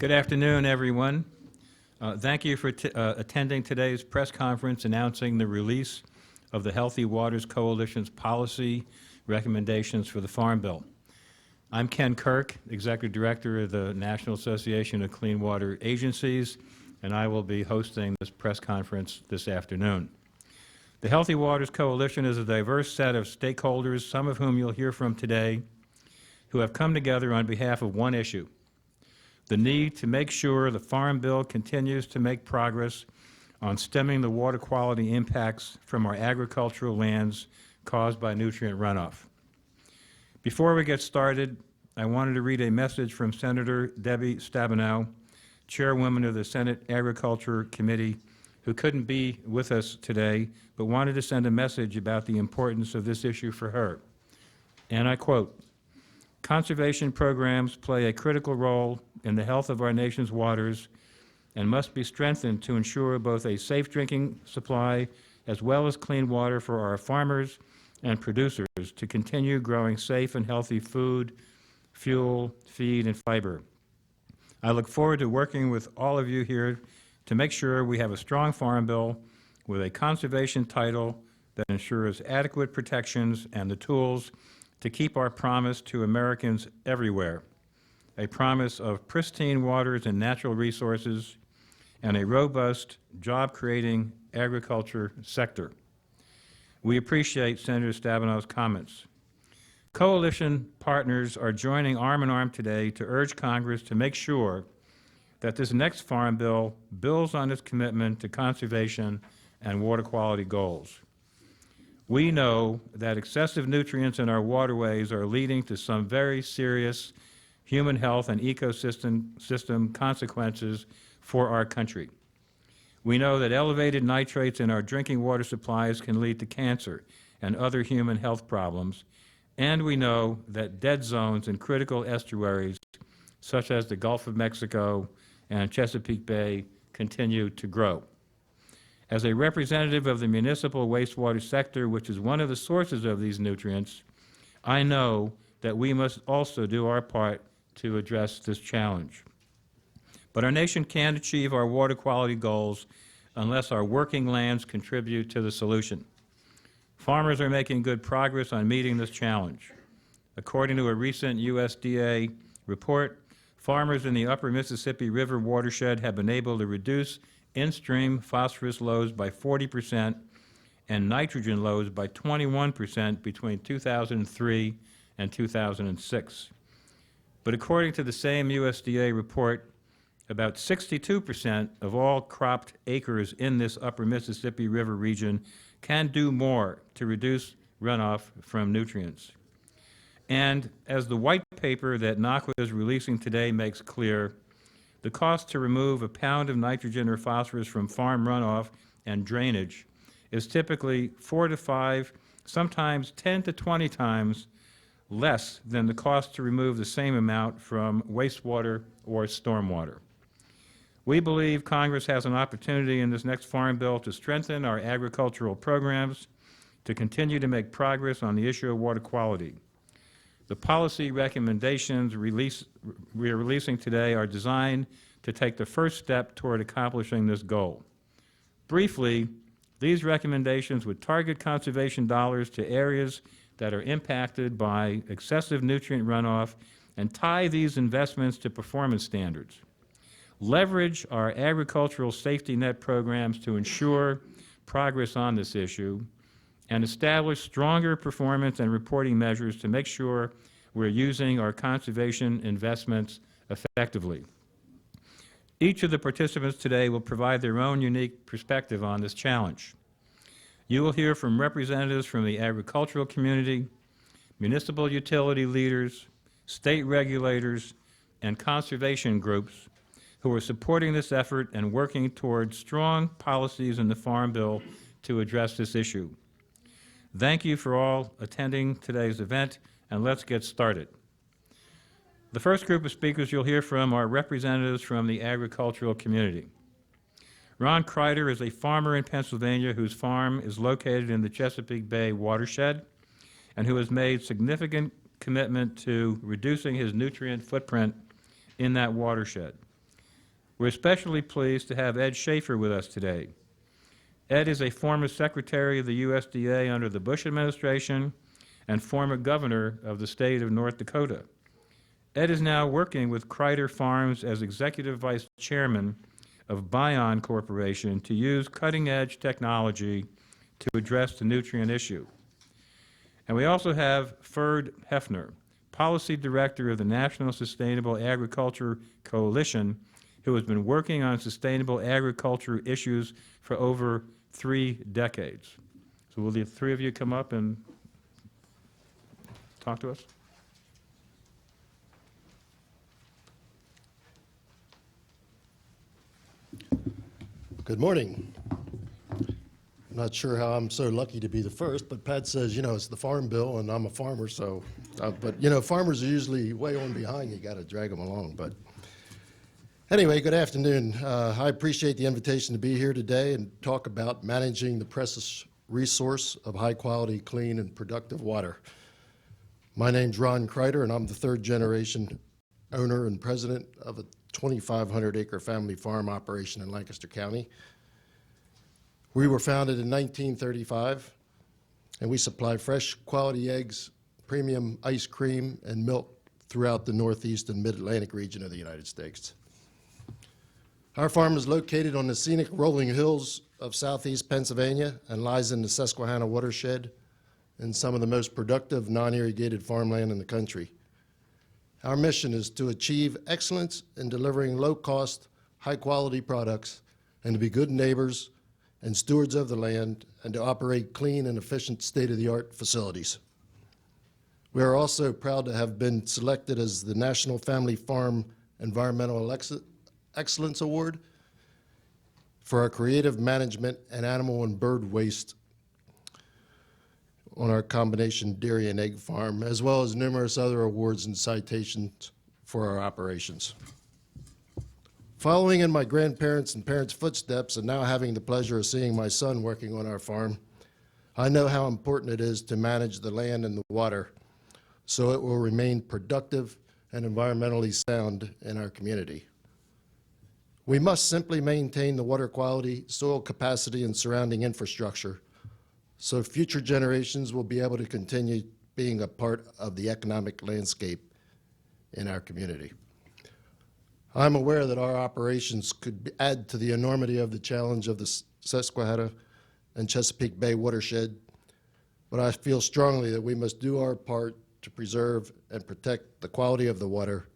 Good afternoon, everyone. Thank you for attending today's press conference announcing the release of the Healthy Waters Coalition's policy recommendations for the Farm Bill. I'm Ken Kirk, Executive Director of the National Association of Clean Water Agencies, and I will be hosting this press conference this afternoon. The Healthy Waters Coalition is a diverse set of stakeholders, some of whom you'll hear from today, who have come together on behalf of one issue: the need to make sure the Farm Bill continues to make progress on stemming the water quality impacts from our agricultural lands caused by nutrient runoff. Before we get started, I wanted to read a message from Senator Debbie Stabenow, Chairwoman of the Senate Agriculture Committee, who couldn't be with us today, but wanted to send a message about the importance of this issue for her. And I quote, "Conservation programs play a critical role in the health of our nation's waters and must be strengthened to ensure both a safe drinking supply as well as clean water for our farmers and producers to continue growing safe and healthy food, fuel, feed, and fiber. I look forward to working with all of you here to make sure we have a strong Farm Bill with a conservation title that ensures adequate protections and the tools to keep our promise to Americans everywhere, a promise of pristine waters and natural resources and a robust, job-creating agriculture sector." We appreciate Senator Stabenow's comments. Coalition partners are joining arm in arm today to urge Congress to make sure that this next Farm Bill builds on its commitment to conservation and water quality goals. We know that excessive nutrients in our waterways are leading to some very serious human health and ecosystem consequences for our country. We know that elevated nitrates in our drinking water supplies can lead to cancer and other human health problems, and we know that dead zones in critical estuaries, such as the Gulf of Mexico and Chesapeake Bay, continue to grow. As a representative of the municipal wastewater sector, which is one of the sources of these nutrients, I know that we must also do our part to address this challenge. But our nation can't achieve our water quality goals unless our working lands contribute to the solution. Farmers are making good progress on meeting this challenge. According to a recent USDA report, farmers in the upper Mississippi River watershed have been able to reduce in-stream phosphorus loads by 40% and nitrogen loads by 21% between 2003 and 2006. But according to the same USDA report, about 62% of all cropped acres in this upper Mississippi River region can do more to reduce runoff from nutrients. And as the white paper that NAWQA is releasing today makes clear, the cost to remove a pound of nitrogen or phosphorus from farm runoff and drainage is typically 4 to 5, sometimes 10 to 20 times less than the cost to remove the same amount from wastewater or stormwater. We believe Congress has an opportunity in this next Farm Bill to strengthen our agricultural programs, to continue to make progress on the issue of water quality. The policy recommendations we are releasing today are designed to take the first step toward accomplishing this goal. Briefly, these recommendations would target conservation dollars to areas that are impacted by excessive nutrient runoff and tie these investments to performance standards. Leverage our agricultural safety net programs to ensure progress on this issue, and establish stronger performance and reporting measures to make sure we're using our conservation investments effectively. Each of the participants today will provide their own unique perspective on this challenge. You will hear from representatives from the agricultural community, municipal utility leaders, state regulators, and conservation groups who are supporting this effort and working towards strong policies in the Farm Bill to address this issue. Thank you for all attending today's event, and let's get started. The first group of speakers you'll hear from are representatives from the agricultural community. Ron Kreider is a farmer in Pennsylvania whose farm is located in the Chesapeake Bay watershed and who has made significant commitment to reducing his nutrient footprint in that watershed. We're especially pleased to have Ed Schaefer with us today. Ed is a former secretary of the USDA under the Bush administration and former governor of the state of North Dakota. Ed is now working with Kreider Farms as executive vice chairman of Bion Corporation to use cutting-edge technology to address the nutrient issue. And we also have Ferd Hefner, policy director of the National Sustainable Agriculture Coalition, who has been working on sustainable agriculture issues for over 3 decades. So will the three of you come up and talk to us? Good morning. I'm not sure how I'm so lucky to be the first, but Pat says, it's the Farm Bill, and I'm a farmer, so, but farmers are usually way on behind. You got to drag them along. But anyway, good afternoon. I appreciate the invitation to be here today and talk about managing the precious resource of high-quality, clean, and productive water. My name's Ron Kreider, and I'm the third-generation owner and president of a 2,500-acre family farm operation in Lancaster County. We were founded in 1935, and we supply fresh quality eggs, premium ice cream, and milk throughout the Northeast and Mid-Atlantic region of the United States. Our farm is located on the scenic rolling hills of southeast Pennsylvania and lies in the Susquehanna watershed in some of the most productive non-irrigated farmland in the country. Our mission is to achieve excellence in delivering low-cost, high-quality products and to be good neighbors and stewards of the land and to operate clean and efficient state-of-the-art facilities. We are also proud to have been selected as the National Family Farm Environmental Excellence Award for our creative management and animal and bird waste on our combination dairy and egg farm, as well as numerous other awards and citations for our operations. Following in my grandparents' and parents' footsteps and now having the pleasure of seeing my son working on our farm, I know how important it is to manage the land and the water so it will remain productive and environmentally sound in our community. We must simply maintain the water quality, soil capacity, and surrounding infrastructure so future generations will be able to continue being a part of the economic landscape in our community. I'm aware that our operations could add to the enormity of the challenge of the Susquehanna and Chesapeake Bay watershed, but I feel strongly that we must do our part to preserve and protect the quality of the water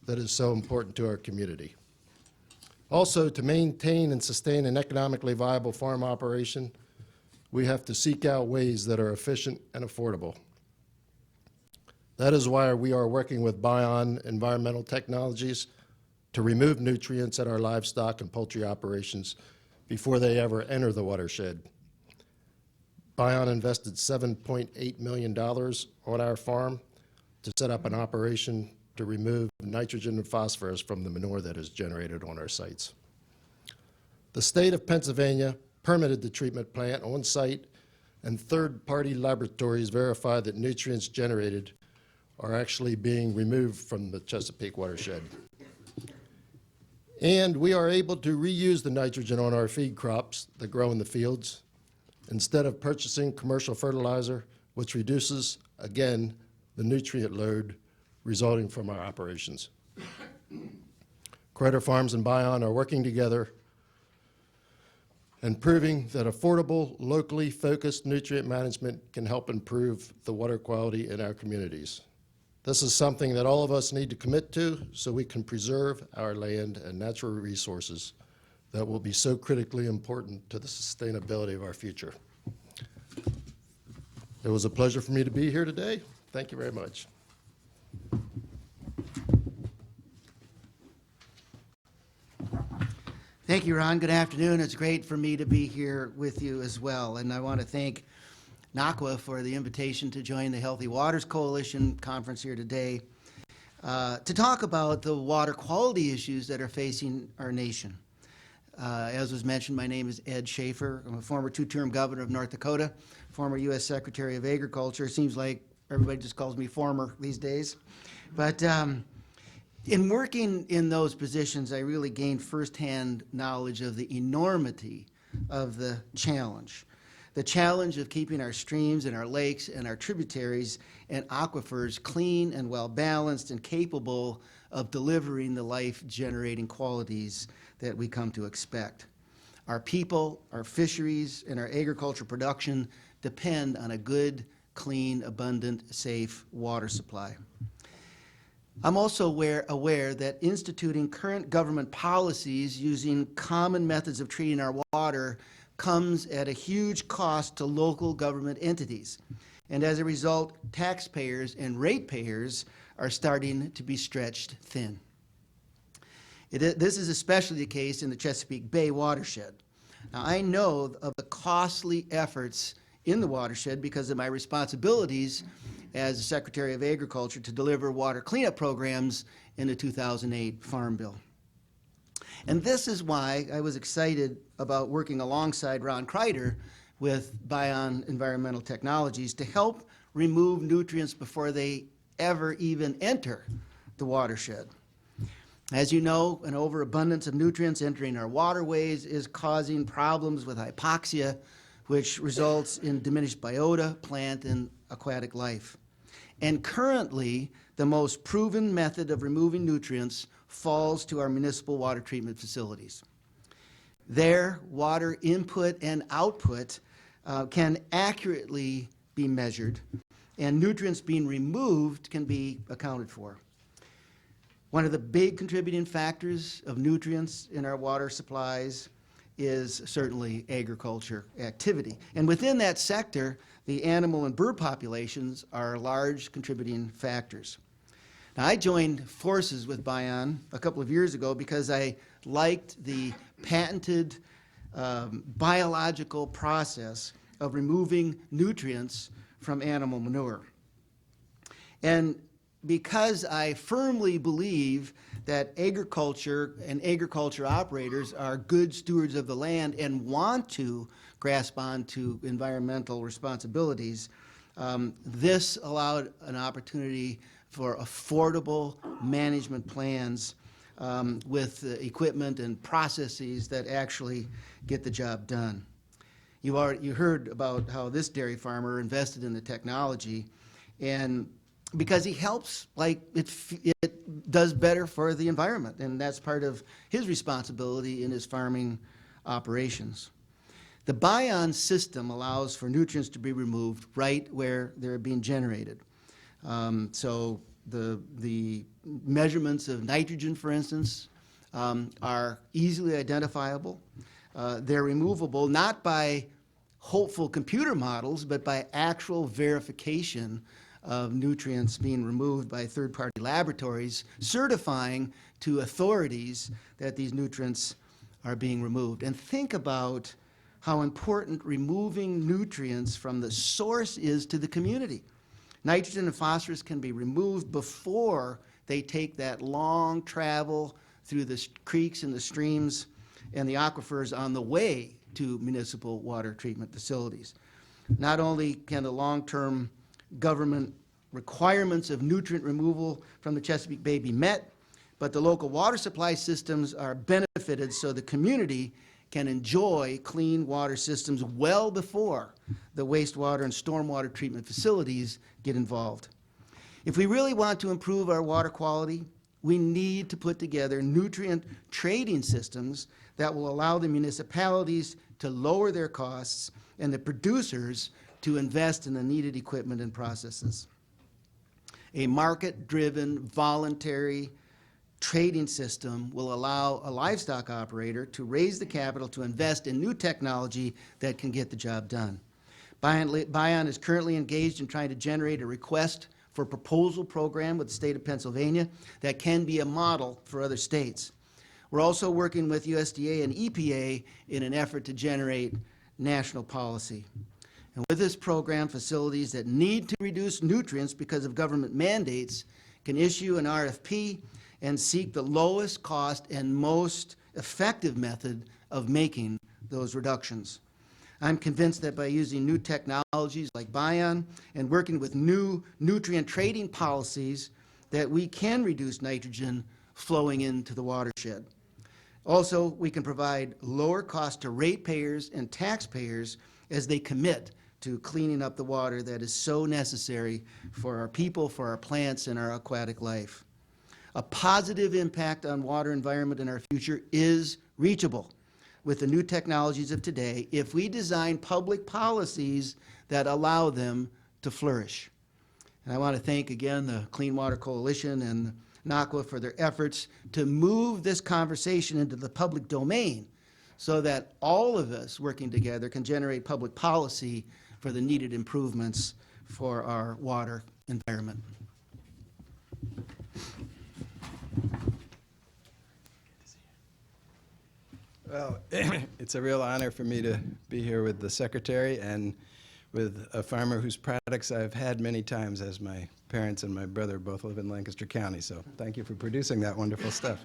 that is so important to our community. Also, to maintain and sustain an economically viable farm operation, we have to seek out ways that are efficient and affordable. That is why we are working with Bion Environmental Technologies to remove nutrients at our livestock and poultry operations before they ever enter the watershed. Bion invested $7.8 million on our farm to set up an operation to remove nitrogen and phosphorus from the manure that is generated on our sites. The state of Pennsylvania permitted the treatment plant on site, and third-party laboratories verify that nutrients generated are actually being removed from the Chesapeake watershed. And we are able to reuse the nitrogen on our feed crops that grow in the fields instead of purchasing commercial fertilizer, which reduces, again, the nutrient load resulting from our operations. Kreider Farms and Bion are working together and proving that affordable, locally focused nutrient management can help improve the water quality in our communities. This is something that all of us need to commit to so we can preserve our land and natural resources that will be so critically important to the sustainability of our future. It was a pleasure for me to be here today. Thank you very much. Thank you, Ron. Good afternoon. It's great for me to be here with you as well. And I want to thank NACWA for the invitation to join the Healthy Waters Coalition conference here today to talk about the water quality issues that are facing our nation. As was mentioned, my name is Ed Schaefer. I'm a former two-term governor of North Dakota, former U.S. Secretary of Agriculture. Seems like everybody just calls me former these days. But In working in those positions, I really gained firsthand knowledge of the enormity of the challenge. The challenge of keeping our streams and our lakes and our tributaries and aquifers clean and well-balanced and capable of delivering the life-generating qualities that we come to expect. Our people, our fisheries, and our agriculture production depend on a good, clean, abundant, safe water supply. I'm also aware that instituting current government policies using common methods of treating our water comes at a huge cost to local government entities. And as a result, taxpayers and ratepayers are starting to be stretched thin. This is especially the case in the Chesapeake Bay watershed. Now, I know of the costly efforts in the watershed because of my responsibilities as the Secretary of Agriculture to deliver water cleanup programs in the 2008 Farm Bill. And this is why I was excited about working alongside Ron Kreider with Bion Environmental Technologies to help remove nutrients before they ever even enter the watershed. As you know, an overabundance of nutrients entering our waterways is causing problems with hypoxia, which results in diminished biota, plant, and aquatic life. And currently, the most proven method of removing nutrients falls to our municipal water treatment facilities. Their water input and output can accurately be measured, and nutrients being removed can be accounted for. One of the big contributing factors of nutrients in our water supplies is certainly agriculture activity. And within that sector, the animal and bird populations are large contributing factors. Now, I joined forces with Bion a couple of years ago because I liked the patented biological process of removing nutrients from animal manure. And because I firmly believe that agriculture and agriculture operators are good stewards of the land and want to grasp onto environmental responsibilities, this allowed an opportunity for affordable management plans with equipment and processes that actually get the job done. You heard about how this dairy farmer invested in the technology, and because he helps, like it does better for the environment, and that's part of his responsibility in his farming operations. The Bion system allows for nutrients to be removed right where they're being generated. So the measurements of nitrogen, for instance, are easily identifiable. They're removable not by hopeful computer models, but by actual verification of nutrients being removed by third-party laboratories, certifying to authorities that these nutrients are being removed. And think about how important removing nutrients from the source is to the community. Nitrogen and phosphorus can be removed before they take that long travel through the creeks and the streams and the aquifers on the way to municipal water treatment facilities. Not only can the long-term government requirements of nutrient removal from the Chesapeake Bay be met, but the local water supply systems are benefited so the community can enjoy clean water systems well before the wastewater and stormwater treatment facilities get involved. If we really want to improve our water quality, we need to put together nutrient trading systems that will allow the municipalities to lower their costs and the producers to invest in the needed equipment and processes. A market-driven, voluntary trading system will allow a livestock operator to raise the capital to invest in new technology that can get the job done. Bion is currently engaged in trying to generate a request for proposal program with the state of Pennsylvania that can be a model for other states. We're also working with USDA and EPA in an effort to generate national policy. And with this program, facilities that need to reduce nutrients because of government mandates can issue an RFP and seek the lowest cost and most effective method of making those reductions. I'm convinced that by using new technologies like Bion and working with new nutrient trading policies that we can reduce nitrogen flowing into the watershed. Also, we can provide lower cost to ratepayers and taxpayers as they commit to cleaning up the water that is so necessary for our people, for our plants, and our aquatic life. A positive impact on water environment in our future is reachable with the new technologies of today if we design public policies that allow them to flourish. And I want to thank again the Clean Water Coalition and NACWA for their efforts to move this conversation into the public domain so that all of us working together can generate public policy for the needed improvements for our water environment. Well, it's a real honor for me to be here with the Secretary and with a farmer whose products I've had many times, as my parents and my brother both live in Lancaster County. So thank you for producing that wonderful stuff.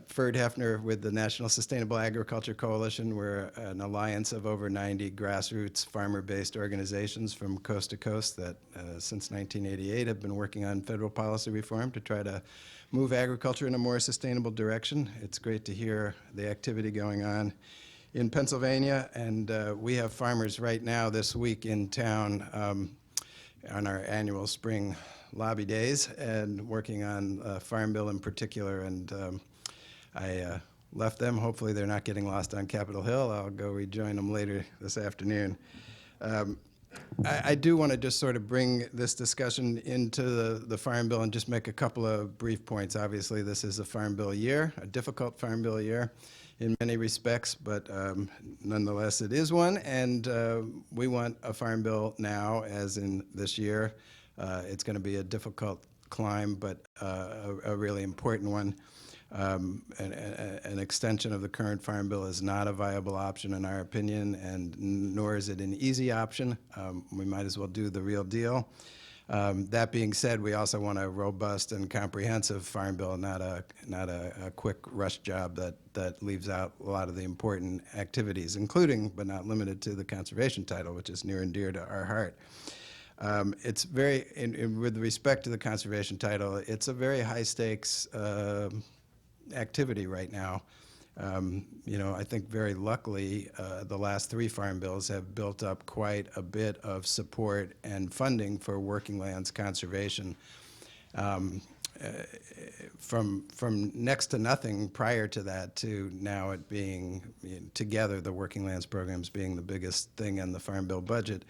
Ferd Hefner with the National Sustainable Agriculture Coalition. We're an alliance of over 90 grassroots farmer-based organizations from coast to coast that since 1988 have been working on federal policy reform to try to move agriculture in a more sustainable direction. It's great to hear the activity going on in Pennsylvania, and we have farmers right now this week in town on our annual spring lobby days and working on Farm Bill in particular, and I left them. Hopefully they're not getting lost on Capitol Hill. I'll go rejoin them later this afternoon. I do want to just sort of bring this discussion into the Farm Bill and just make a couple of brief points. Obviously, this is a Farm Bill year, a difficult Farm Bill year in many respects, but nonetheless it is one, and we want a Farm Bill now, as in this year. It's going to be a difficult climb, but a really important one. An extension of the current Farm Bill is not a viable option in our opinion, and nor is it an easy option. We might as well do the real deal. That being said, we also want a robust and comprehensive Farm Bill, not a quick rush job that leaves out a lot of the important activities, including but not limited to the conservation title, which is near and dear to our heart. It's very, with respect to the conservation title, it's a very high stakes activity right now. You know, I think very luckily the last three Farm Bills have built up quite a bit of support and funding for working lands conservation. From next to nothing prior to that to now it being, together, the working lands programs being the biggest thing in the Farm Bill budget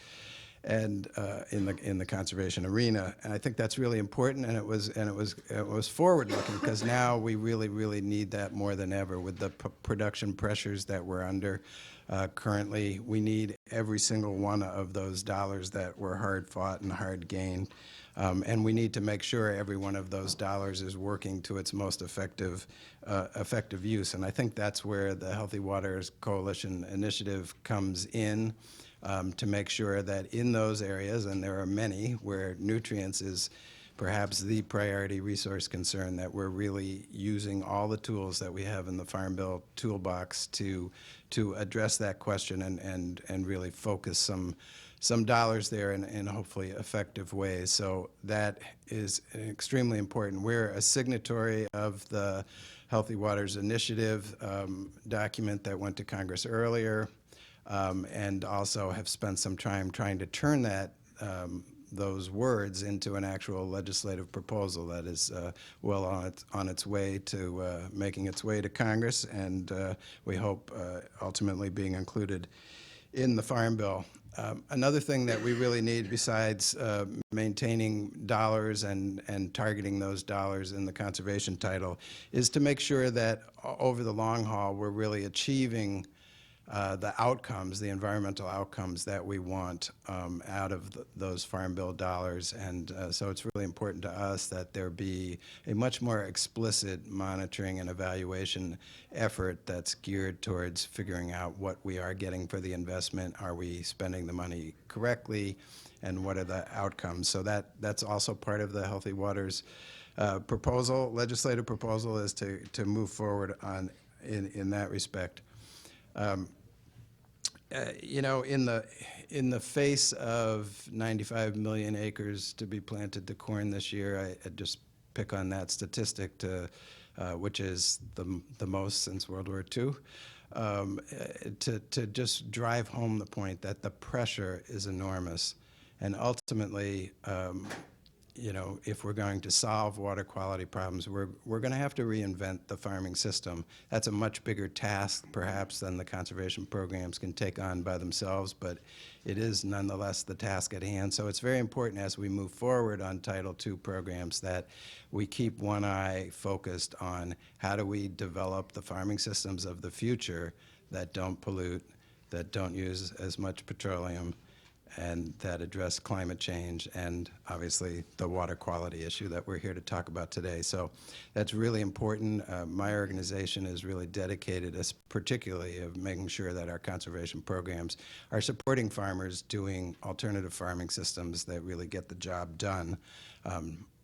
and in the conservation arena, and I think that's really important. And it was forward-looking, because now we really need that more than ever with the production pressures that we're under currently. We need every single one of those dollars that were hard fought and hard gained, and we need to make sure every one of those dollars is working to its most effective use. And I think that's where the Healthy Waters Coalition initiative comes in. To make sure that in those areas, and there are many, where nutrients is perhaps the priority resource concern, that we're really using all the tools that we have in the Farm Bill toolbox to address that question and really focus some dollars there in hopefully effective ways. So that is extremely important. We're a signatory of the Healthy Waters Initiative document that went to Congress earlier. And also have spent some time trying to turn that those words into an actual legislative proposal that is well on its way to making its way to Congress, and we hope ultimately being included in the Farm Bill. Another thing that we really need, besides maintaining dollars and targeting those dollars in the conservation title, is to make sure that over the long haul we're really achieving the outcomes, the environmental outcomes that we want out of those Farm Bill dollars. And so it's really important to us that there be a much more explicit monitoring and evaluation effort that's geared towards figuring out what we are getting for the investment. Are we spending the money correctly? And what are the outcomes? So that's also part of the Healthy Waters proposal, legislative proposal, is to move forward in that respect. You know, in the face of 95 million acres to be planted to corn this year, I just pick on that statistic, which is the most since World War II, to just drive home the point that the pressure is enormous. And ultimately, you know, if we're going to solve water quality problems, we're going to have to reinvent the farming system. That's a much bigger task, perhaps, than the conservation programs can take on by themselves, but it is nonetheless the task at hand. So it's very important as we move forward on Title II programs that we keep one eye focused on how do we develop the farming systems of the future that don't pollute, that don't use as much petroleum, and that address climate change and obviously the water quality issue that we're here to talk about today. So that's really important. My organization is really dedicated, particularly of making sure that our conservation programs are supporting farmers doing alternative farming systems that really get the job done.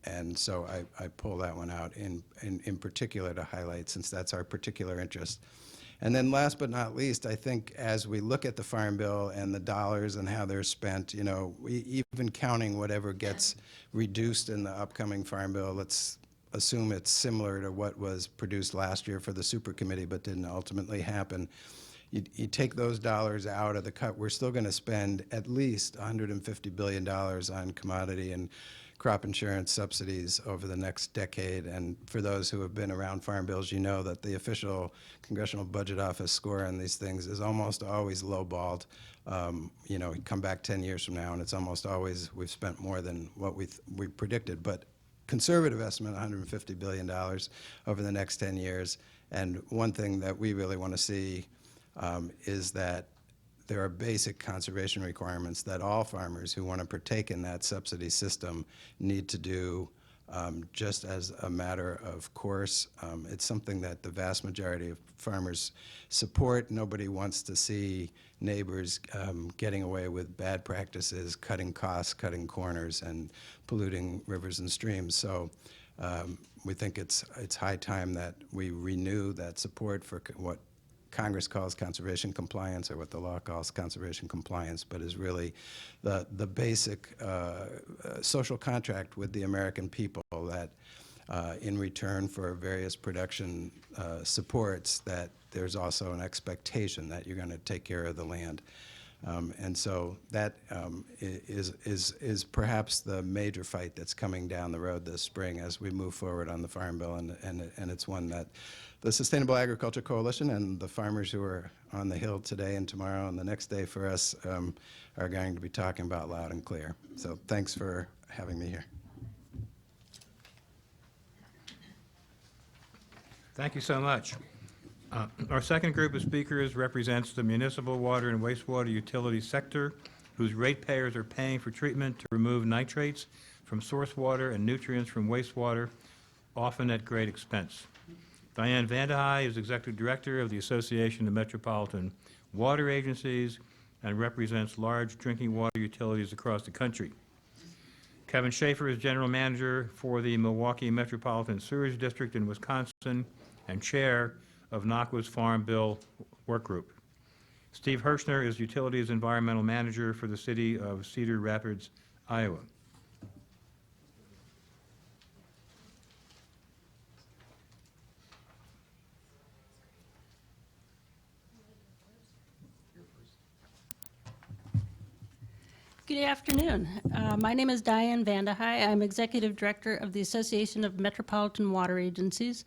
And so I pull that one out in particular to highlight, since that's our particular interest. And then last but not least, I think as we look at the Farm Bill and the dollars and how they're spent, you know, even counting whatever gets reduced in the upcoming Farm Bill, let's assume it's similar to what was produced last year for the Super Committee but didn't ultimately happen. You take those dollars out of the cut, we're still going to spend at least $150 billion on commodity and crop insurance subsidies over the next decade. And for those who have been around farm bills, you know that the official Congressional Budget Office score on these things is almost always lowballed. You know, you come back 10 years from now and it's almost always we've spent more than what we predicted. But conservative estimate, $150 billion over the next 10 years. And one thing that we really want to see is that there are basic conservation requirements that all farmers who want to partake in that subsidy system need to do just as a matter of course. It's something that the vast majority of farmers support. Nobody wants to see neighbors getting away with bad practices, cutting costs, cutting corners, and polluting rivers and streams. So we think it's high time that we renew that support for what Congress calls conservation compliance, or what the law calls conservation compliance, but is really the basic social contract with the American people that in return for various production supports, that there's also an expectation that you're going to take care of the land. And so that is perhaps the major fight that's coming down the road this spring as we move forward on the Farm Bill, and it's one that the Sustainable Agriculture Coalition and the farmers who are on the Hill today and tomorrow and the next day for us are going to be talking about loud and clear. So thanks for having me here. Thank you so much. Our second group of speakers represents the municipal water and wastewater utility sector, whose ratepayers are paying for treatment to remove nitrates from source water and nutrients from wastewater, often at great expense. Diane Vandehei is Executive Director of the Association of Metropolitan Water Agencies and represents large drinking water utilities across the country. Kevin Schaefer is General Manager for the Milwaukee Metropolitan Sewerage District in Wisconsin and Chair of NACWA's Farm Bill Work Group. Steve Hirschner is Utilities Environmental Manager for the City of Cedar Rapids, Iowa. Good afternoon. My name is Diane Vandehei. I'm Executive Director of the Association of Metropolitan Water Agencies,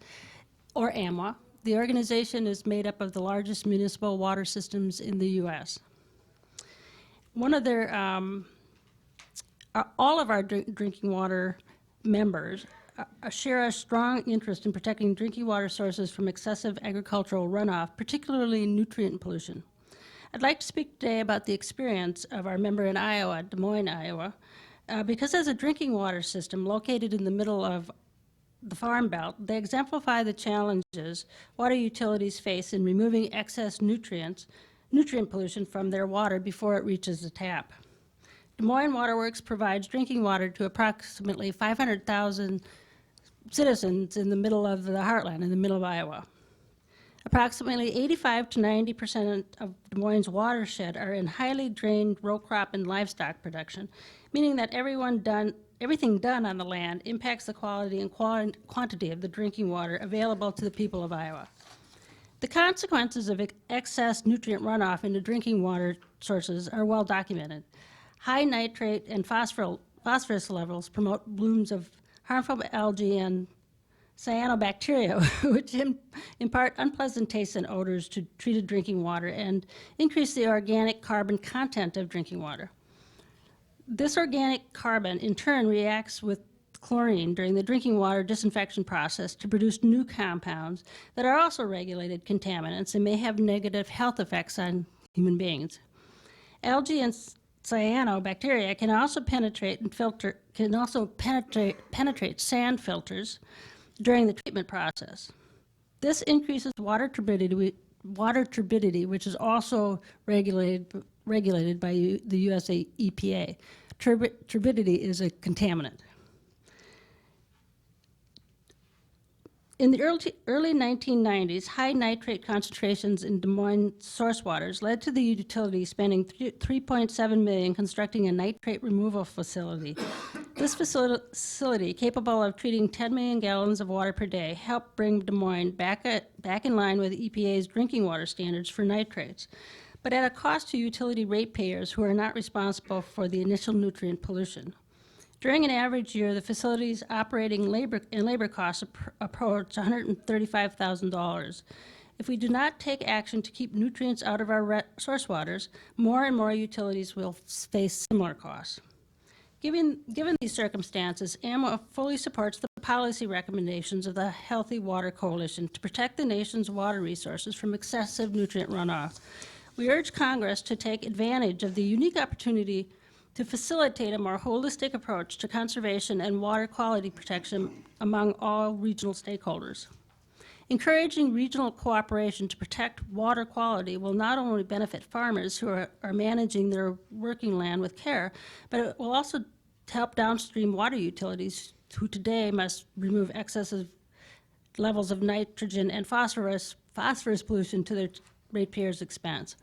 or AMWA. The organization is made up of the largest municipal water systems in the U.S. One of their, all of our drinking water members share a strong interest in protecting drinking water sources from excessive agricultural runoff, particularly nutrient pollution. I'd like to speak today about the experience of our member in Iowa, Des Moines, Iowa, because as a drinking water system located in the middle of the Farm Belt, they exemplify the challenges water utilities face in removing excess nutrient pollution from their water before it reaches the tap. Des Moines Water Works provides drinking water to approximately 500,000 citizens in the middle of the heartland, in the middle of Iowa. Approximately 85 to 90% of Des Moines' watershed are in highly drained row crop and livestock production, meaning that everything done on the land impacts the quality and quantity of the drinking water available to the people of Iowa. The consequences of excess nutrient runoff into drinking water sources are well documented. High nitrate and phosphorus levels promote blooms of harmful algae and cyanobacteria, which impart unpleasant tastes and odors to treated drinking water and increase the organic carbon content of drinking water. This organic carbon, in turn, reacts with chlorine during the drinking water disinfection process to produce new compounds that are also regulated contaminants and may have negative health effects on human beings. Algae and cyanobacteria can also penetrate sand filters during the treatment process. This increases water turbidity, which is also regulated by the US EPA. Turbidity is a contaminant. In the early 1990s, high nitrate concentrations in Des Moines source waters led to the utility spending $3.7 million constructing a nitrate removal facility. This facility, capable of treating 10 million gallons of water per day, helped bring Des Moines back in line with EPA's drinking water standards for nitrates, but at a cost to utility ratepayers who are not responsible for the initial nutrient pollution. During an average year, the facility's operating labor costs approach $135,000. If we do not take action to keep nutrients out of our source waters, more and more utilities will face similar costs. Given these circumstances, AMWA fully supports the policy recommendations of the Healthy Water Coalition to protect the nation's water resources from excessive nutrient runoff. We urge Congress to take advantage of the unique opportunity to facilitate a more holistic approach to conservation and water quality protection among all regional stakeholders. Encouraging regional cooperation to protect water quality will not only benefit farmers who are managing their working land with care, but it will also help downstream water utilities who today must remove excessive levels of nitrogen and phosphorus pollution to their ratepayers' expense.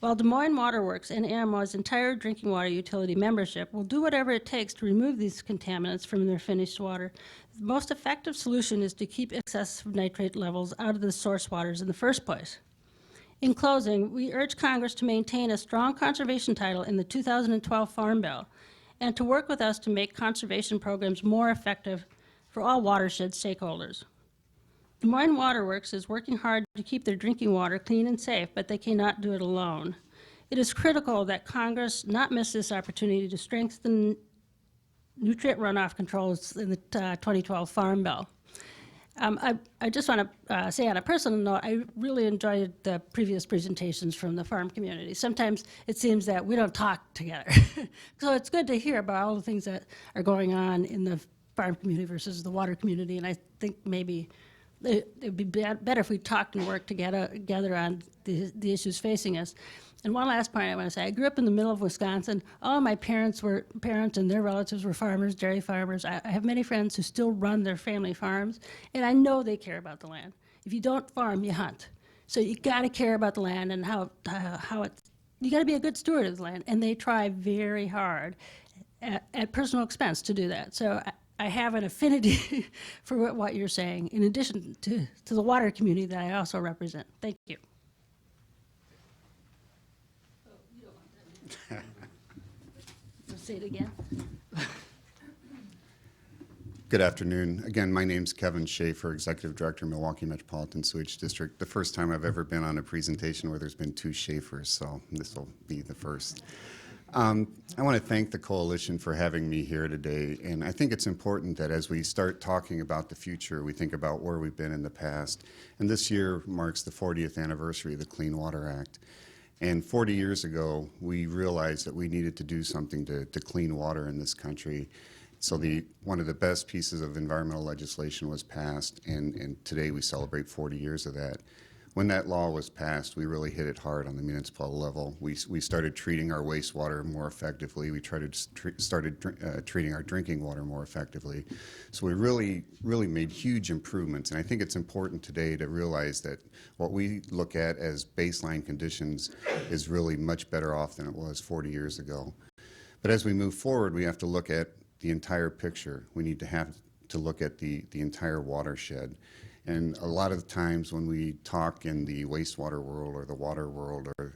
While Des Moines Water Works and AMWA's entire drinking water utility membership will do whatever it takes to remove these contaminants from their finished water, the most effective solution is to keep excessive nitrate levels out of the source waters in the first place. In closing, we urge Congress to maintain a strong conservation title in the 2012 Farm Bill and to work with us to make conservation programs more effective for all watershed stakeholders. Des Moines Water Works is working hard to keep their drinking water clean and safe, but they cannot do it alone. It is critical that Congress not miss this opportunity to strengthen nutrient runoff controls in the 2012 Farm Bill. I just want to say on a personal note, I really enjoyed the previous presentations from the farm community. Sometimes it seems that we don't talk together. So it's good to hear about all the things that are going on in the farm community versus the water community, and I think maybe it would be better if we talked and worked together on the issues facing us. And one last point I want to say, I grew up in the middle of Wisconsin. All of my parents and their relatives were farmers, dairy farmers. I have many friends who still run their family farms, and I know they care about the land. If you don't farm, you hunt. So you got to care about the land and how you got to be a good steward of the land, and they try very hard at personal expense to do that. So I have an affinity for what you're saying, in addition to the water community that I also represent. Thank you. Say it again. Good afternoon. Again, my name's Kevin Schaefer, Executive Director, Milwaukee Metropolitan Sewage District. The first time I've ever been on a presentation where there's been two Schaefers, so this will be the first. I want to thank the coalition for having me here today, and I think it's important that as we start talking about the future, we think about where we've been in the past. And this year marks the 40th anniversary of the Clean Water Act. And 40 years ago, we realized that we needed to do something to clean water in this country. So one of the best pieces of environmental legislation was passed, and today we celebrate 40 years of that. When that law was passed, we really hit it hard on the municipal level. We started treating our wastewater more effectively. We started treating our drinking water more effectively. So we really made huge improvements. And I think it's important today to realize that what we look at as baseline conditions is really much better off than it was 40 years ago. But as we move forward, we have to look at the entire picture. We need to have to look at the entire watershed. And a lot of times when we talk in the wastewater world or the water world or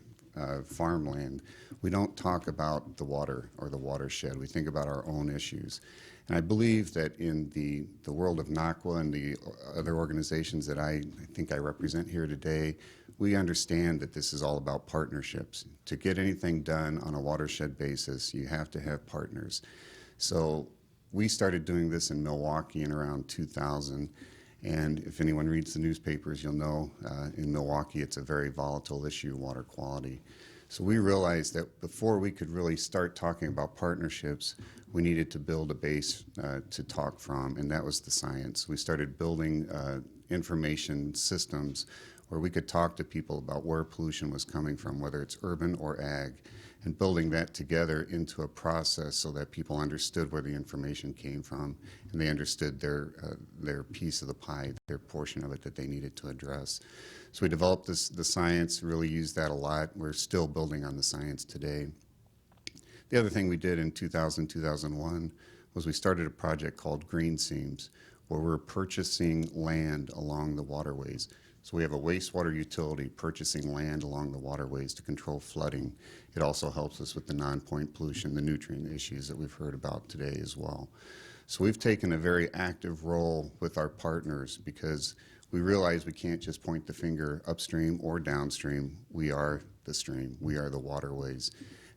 farmland, we don't talk about the water or the watershed. We think about our own issues. And I believe that in the world of NACWA and the other organizations that I think I represent here today, we understand that this is all about partnerships. To get anything done on a watershed basis, you have to have partners. So we started doing this in Milwaukee in around 2000. And if anyone reads the newspapers, you'll know in Milwaukee it's a very volatile issue, water quality. So we realized that before we could really start talking about partnerships, we needed to build a base to talk from, and that was the science. We started building information systems where we could talk to people about where pollution was coming from, whether it's urban or ag, and building that together into a process so that people understood where the information came from and they understood their piece of the pie, their portion of it that they needed to address. So we developed the science, really used that a lot. We're still building on the science today. The other thing we did in 2000, 2001 was we started a project called Green Seams, where we're purchasing land along the waterways. So we have a wastewater utility purchasing land along the waterways to control flooding. It also helps us with the non-point pollution, the nutrient issues that we've heard about today as well. So we've taken a very active role with our partners because we realize we can't just point the finger upstream or downstream. We are the stream. We are the waterways.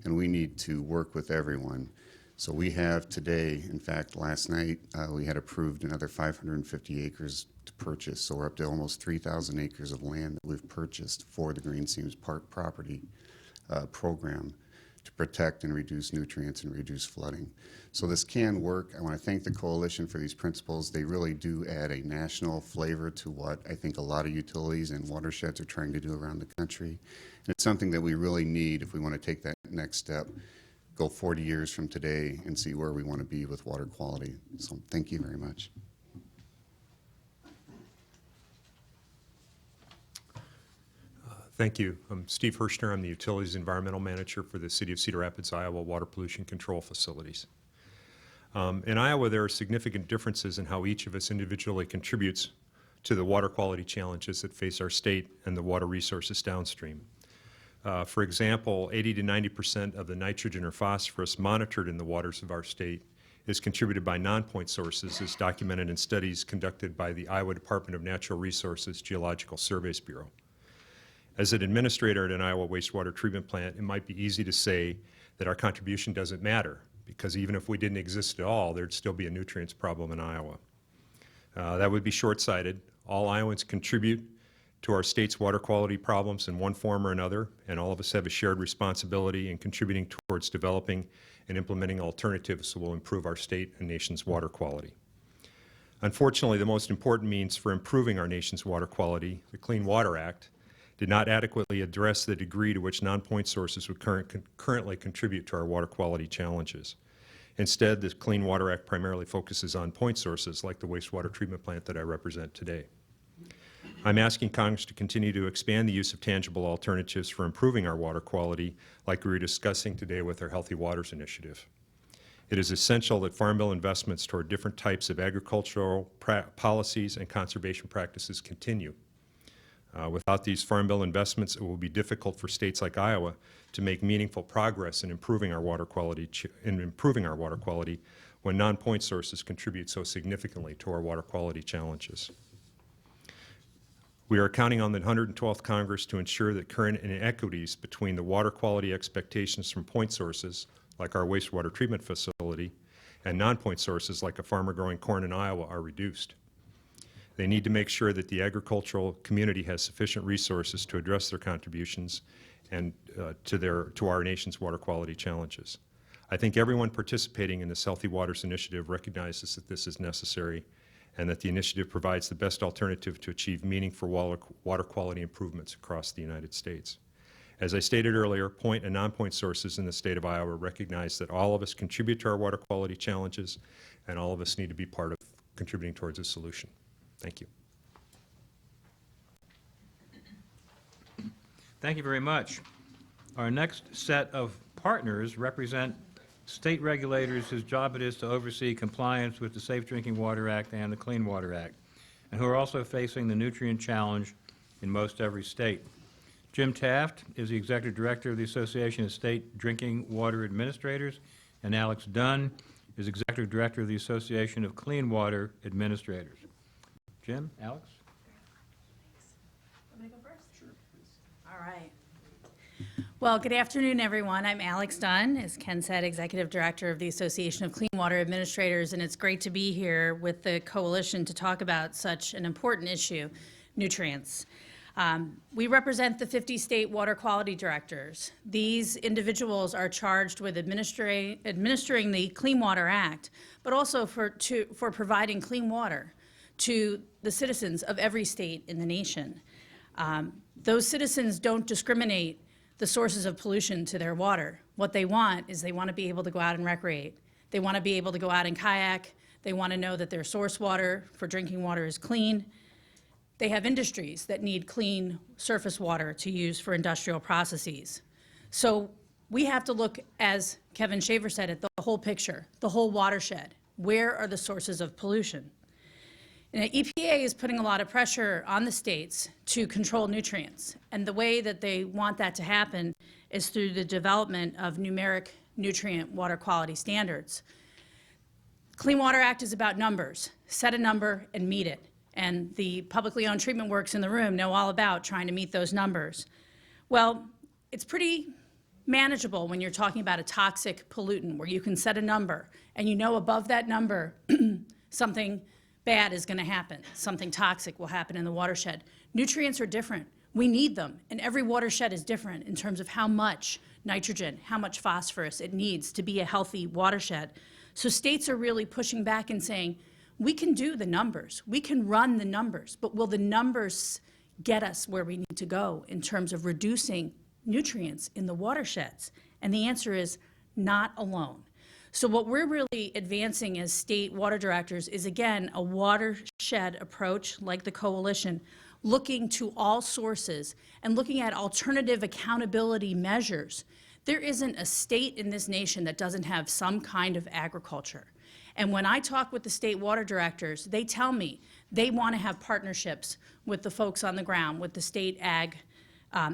And we need to work with everyone. So we have today, in fact, last night, we had approved another 550 acres to purchase. So we're up to almost 3,000 acres of land that we've purchased for the Green Seams Park property program to protect and reduce nutrients and reduce flooding. So this can work. I want to thank the coalition for these principles. They really do add a national flavor to what I think a lot of utilities and watersheds are trying to do around the country. And it's something that we really need if we want to take that next step, go 40 years from today and see where we want to be with water quality. So thank you very much. Thank you. I'm Steve Hirschner. I'm the Utilities Environmental Manager for the City of Cedar Rapids, Iowa Water Pollution Control Facilities. In Iowa, there are significant differences in how each of us individually contributes to the water quality challenges that face our state and the water resources downstream. For example, 80 to 90% of the nitrogen or phosphorus monitored in the waters of our state is contributed by non-point sources, as documented in studies conducted by the Iowa Department of Natural Resources Geological Surveys Bureau. As an administrator at an Iowa wastewater treatment plant, it might be easy to say that our contribution doesn't matter, because even if we didn't exist at all, there'd still be a nutrients problem in Iowa. That would be short-sighted. All Iowans contribute to our state's water quality problems in one form or another, and all of us have a shared responsibility in contributing towards developing and implementing alternatives that will improve our state and nation's water quality. Unfortunately, the most important means for improving our nation's water quality, the Clean Water Act, did not adequately address the degree to which non-point sources would currently contribute to our water quality challenges. Instead, the Clean Water Act primarily focuses on point sources like the wastewater treatment plant that I represent today. I'm asking Congress to continue to expand the use of tangible alternatives for improving our water quality, like we were discussing today with our Healthy Waters Initiative. It is essential that Farm Bill investments toward different types of agricultural policies and conservation practices continue. Without these Farm Bill investments, it will be difficult for states like Iowa to make meaningful progress in improving our water quality when non-point sources contribute so significantly to our water quality challenges. We are counting on the 112th Congress to ensure that current inequities between the water quality expectations from point sources, like our wastewater treatment facility, and non-point sources, like a farmer growing corn in Iowa, are reduced. They need to make sure that the agricultural community has sufficient resources to address their contributions and to our nation's water quality challenges. I think everyone participating in this Healthy Waters Initiative recognizes that this is necessary and that the initiative provides the best alternative to achieve meaningful water quality improvements across the United States. As I stated earlier, point and non-point sources in the state of Iowa recognize that all of us contribute to our water quality challenges, and all of us need to be part of contributing towards a solution. Thank you. Thank you very much. Our next set of partners represent state regulators whose job it is to oversee compliance with the Safe Drinking Water Act and the Clean Water Act, and who are also facing the nutrient challenge in most every state. Jim Taft is the Executive Director of the Association of State Drinking Water Administrators, and Alex Dunn is Executive Director of the Association of Clean Water Administrators. Jim, Alex? Want me to go first? Sure, please. All right. Well, good afternoon, everyone. I'm Alex Dunn, as Ken said, Executive Director of the Association of Clean Water Administrators, and it's great to be here with the coalition to talk about such an important issue, nutrients. We represent the 50 state water quality directors. These individuals are charged with administering the Clean Water Act, but also for providing clean water to the citizens of every state in the nation. Those citizens don't discriminate the sources of pollution to their water. What they want is they want to be able to go out and recreate. They want to be able to go out and kayak. They want to know that their source water for drinking water is clean. They have industries that need clean surface water to use for industrial processes. So we have to look, as Kevin Shaver said, at the whole picture, the whole watershed. Where are the sources of pollution? And the EPA is putting a lot of pressure on the states to control nutrients. And the way that they want that to happen is through the development of numeric nutrient water quality standards. Clean Water Act is about numbers. Set a number and meet it. And the publicly owned treatment works in the room know all about trying to meet those numbers. Well, it's pretty manageable when you're talking about a toxic pollutant where you can set a number and you know above that number something bad is going to happen. Something toxic will happen in the watershed. Nutrients are different. We need them, and every watershed is different in terms of how much nitrogen, how much phosphorus it needs to be a healthy watershed. So states are really pushing back and saying, we can do the numbers, we can run the numbers, but will the numbers get us where we need to go in terms of reducing nutrients in the watersheds? And the answer is not alone. So what we're really advancing as state water directors is, again, a watershed approach like the coalition, looking to all sources and looking at alternative accountability measures. There isn't a state in this nation that doesn't have some kind of agriculture. And when I talk with the state water directors, they tell me they want to have partnerships with the folks on the ground, with the state ag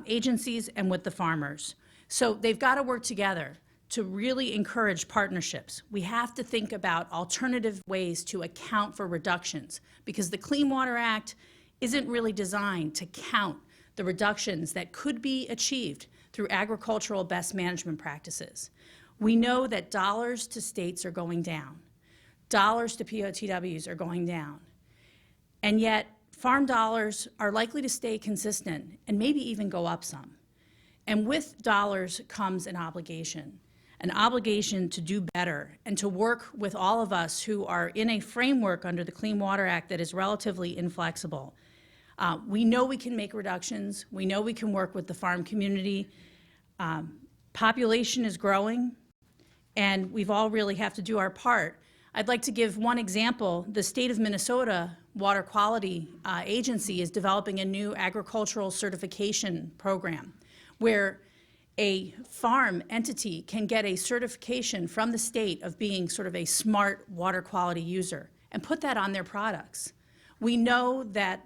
agencies and with the farmers. So they've got to work together to really encourage partnerships. We have to think about alternative ways to account for reductions, because the Clean Water Act isn't really designed to count the reductions that could be achieved through agricultural best management practices. We know that dollars to states are going down. Dollars to POTWs are going down. And yet, farm dollars are likely to stay consistent and maybe even go up some. And with dollars comes an obligation to do better and to work with all of us who are in a framework under the Clean Water Act that is relatively inflexible. We know we can make reductions. We know we can work with the farm community. Population is growing, and we've all really have to do our part. I'd like to give one example. The state of Minnesota Water Quality Agency is developing a new agricultural certification program where a farm entity can get a certification from the state of being sort of a smart water quality user and put that on their products. We know that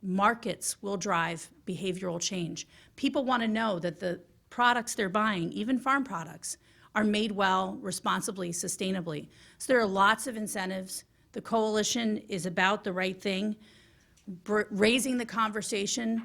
markets will drive behavioral change. People want to know that the products they're buying, even farm products, are made well, responsibly, sustainably. So there are lots of incentives. The coalition is about the right thing, raising the conversation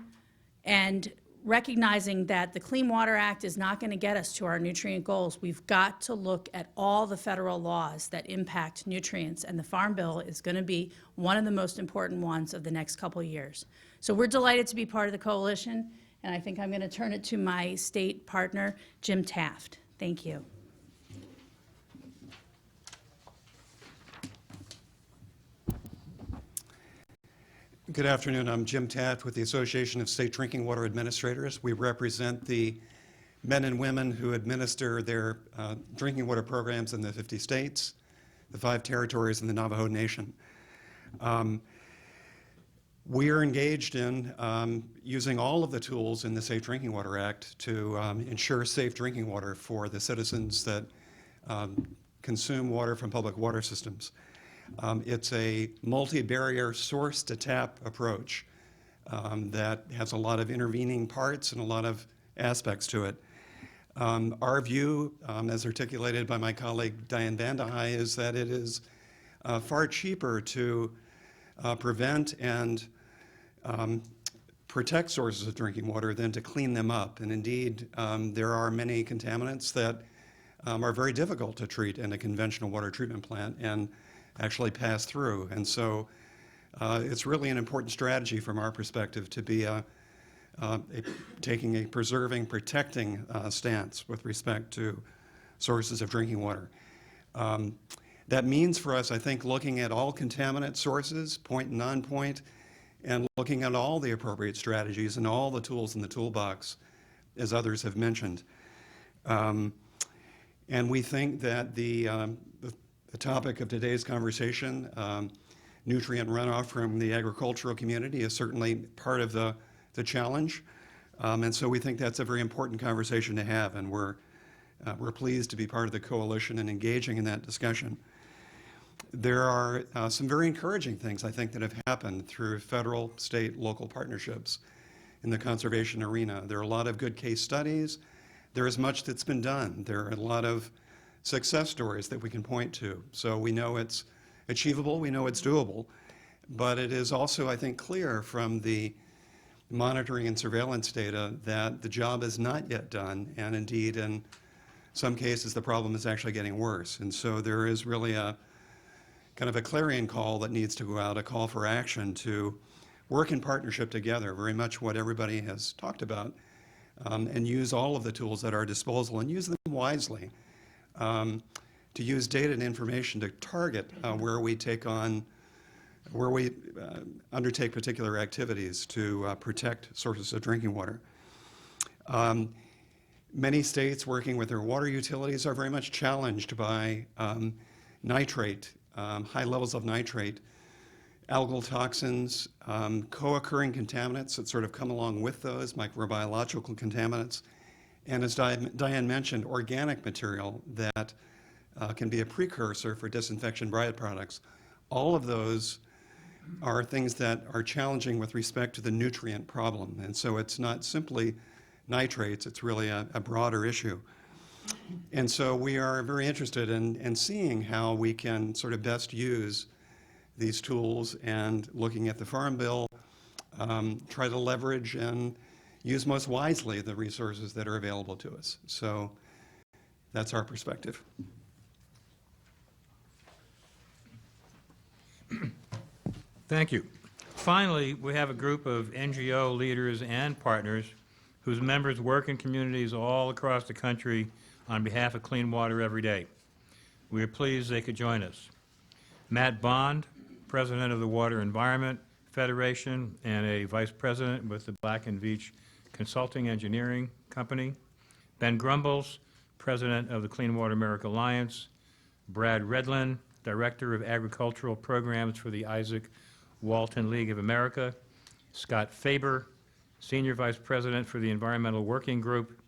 and recognizing that the Clean Water Act is not going to get us to our nutrient goals. We've got to look at all the federal laws that impact nutrients, and the Farm Bill is going to be one of the most important ones of the next couple of years. So we're delighted to be part of the coalition, and I think I'm going to turn it to my state partner, Jim Taft. Thank you. Good afternoon. I'm Jim Taft with the Association of State Drinking Water Administrators. We represent the men and women who administer their drinking water programs in the 50 states, the 5 territories, and the Navajo Nation. We are engaged in using all of the tools in the Safe Drinking Water Act to ensure safe drinking water for the citizens that consume water from public water systems. It's a multi-barrier source-to-tap approach that has a lot of intervening parts and a lot of aspects to it. Our view, as articulated by my colleague Diane Vandehei, is that it is far cheaper to prevent and protect sources of drinking water than to clean them up. And indeed, there are many contaminants that are very difficult to treat in a conventional water treatment plant and actually pass through. And so it's really an important strategy from our perspective to be taking a preserving, protecting stance with respect to sources of drinking water. That means for us, I think, looking at all contaminant sources, point and non-point, and looking at all the appropriate strategies and all the tools in the toolbox, as others have mentioned. And we think that the topic of today's conversation, nutrient runoff from the agricultural community, is certainly part of the challenge. And so we think that's a very important conversation to have, and we're pleased to be part of the coalition and engaging in that discussion. There are some very encouraging things, I think, that have happened through federal, state, local partnerships in the conservation arena. There are a lot of good case studies. There is much that's been done. There are a lot of success stories that we can point to. So we know it's achievable, we know it's doable, but it is also, I think, clear from the monitoring and surveillance data that the job is not yet done, and indeed, in some cases, the problem is actually getting worse. And so there is really a kind of a clarion call that needs to go out, a call for action to work in partnership together, very much what everybody has talked about, and use all of the tools at our disposal and use them wisely, to use data and information to target where we undertake particular activities to protect sources of drinking water. Many states working with their water utilities are very much challenged by nitrate, high levels of nitrate, algal toxins, co-occurring contaminants that sort of come along with those, microbiological contaminants, and as Diane mentioned, organic material that can be a precursor for disinfection byproducts. All of those are things that are challenging with respect to the nutrient problem. And so it's not simply nitrates, it's really a broader issue. And so we are very interested in seeing how we can sort of best use these tools and looking at the Farm Bill, try to leverage and use most wisely the resources that are available to us. So that's our perspective. Thank you. Finally, we have a group of NGO leaders and partners whose members work in communities all across the country on behalf of Clean Water Every Day. We are pleased they could join us. Matt Bond, President of the Water Environment Federation and a Vice President with the Black & Veatch Consulting Engineering Company. Ben Grumbles, President of the Clean Water America Alliance. Brad Redlin, Director of Agricultural Programs for the Isaac Walton League of America. Scott Faber, Senior Vice President for the Environmental Working Group.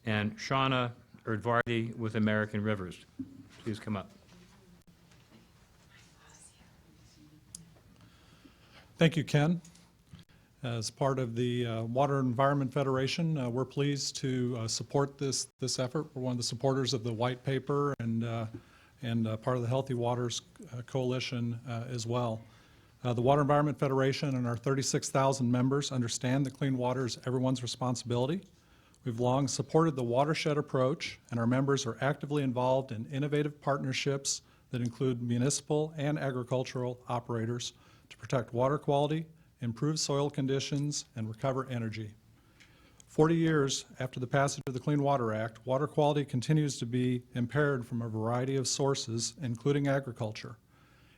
And Shauna Erdvardi with American Rivers. Please come up. Thank you, Ken. As part of the Water Environment Federation, we're pleased to support this effort. We're one of the supporters of the white paper and part of the Healthy Waters Coalition as well. The Water Environment Federation and our 36,000 members understand that clean water is everyone's responsibility. We've long supported the watershed approach, and our members are actively involved in innovative partnerships that include municipal and agricultural operators to protect water quality, improve soil conditions, and recover energy. 40 years after the passage of the Clean Water Act, water quality continues to be impaired from a variety of sources, including agriculture.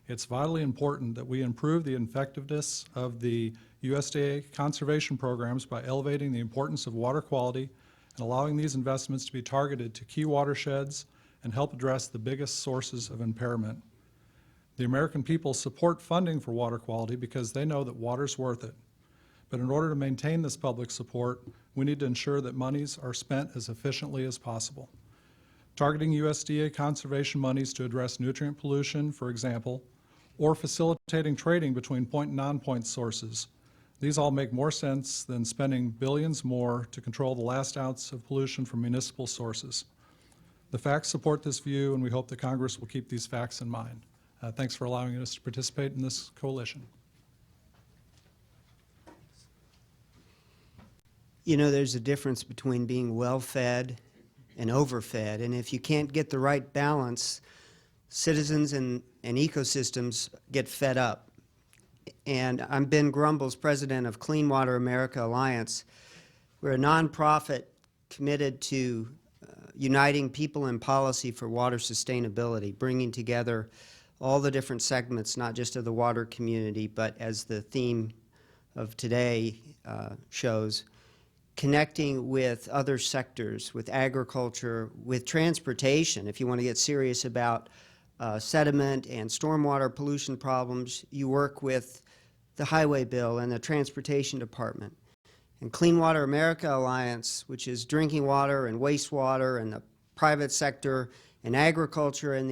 It's vitally important that we improve the effectiveness of the USDA conservation programs by elevating the importance of water quality and allowing these investments to be targeted to key watersheds and help address the biggest sources of impairment. The American people support funding for water quality because they know that water's worth it. But in order to maintain this public support, we need to ensure that monies are spent as efficiently as possible. targeting USDA conservation monies to address nutrient pollution, for example, or facilitating trading between point and non-point sources. These all make more sense than spending billions more to control the last ounce of pollution from municipal sources. The facts support this view, and we hope that Congress will keep these facts in mind. Thanks for allowing us to participate in this coalition. You know, there's a difference between being well-fed and overfed, and if you can't get the right balance, citizens and ecosystems get fed up. And I'm Ben Grumbles, president of Clean Water America Alliance. We're a nonprofit committed to uniting people in policy for water sustainability, bringing together all the different segments, not just of the water community, but as the theme of today shows, connecting with other sectors, with agriculture, with transportation. If you want to get serious about sediment and stormwater pollution problems, you work with the Highway Bill and the Transportation Department. And Clean Water America Alliance, which is drinking water and wastewater and the private sector and agriculture and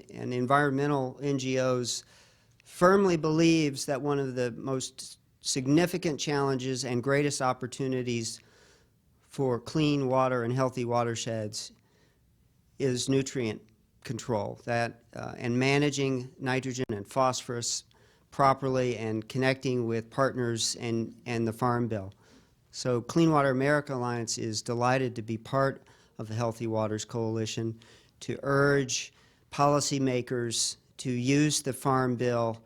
environmental NGOs, firmly believes that one of the most significant challenges and greatest opportunities for clean water and healthy watersheds is nutrient control, and managing nitrogen and phosphorus properly and connecting with partners and the Farm Bill. So Clean Water America Alliance is delighted to be part of the Healthy Waters Coalition to urge policymakers to use the Farm Bill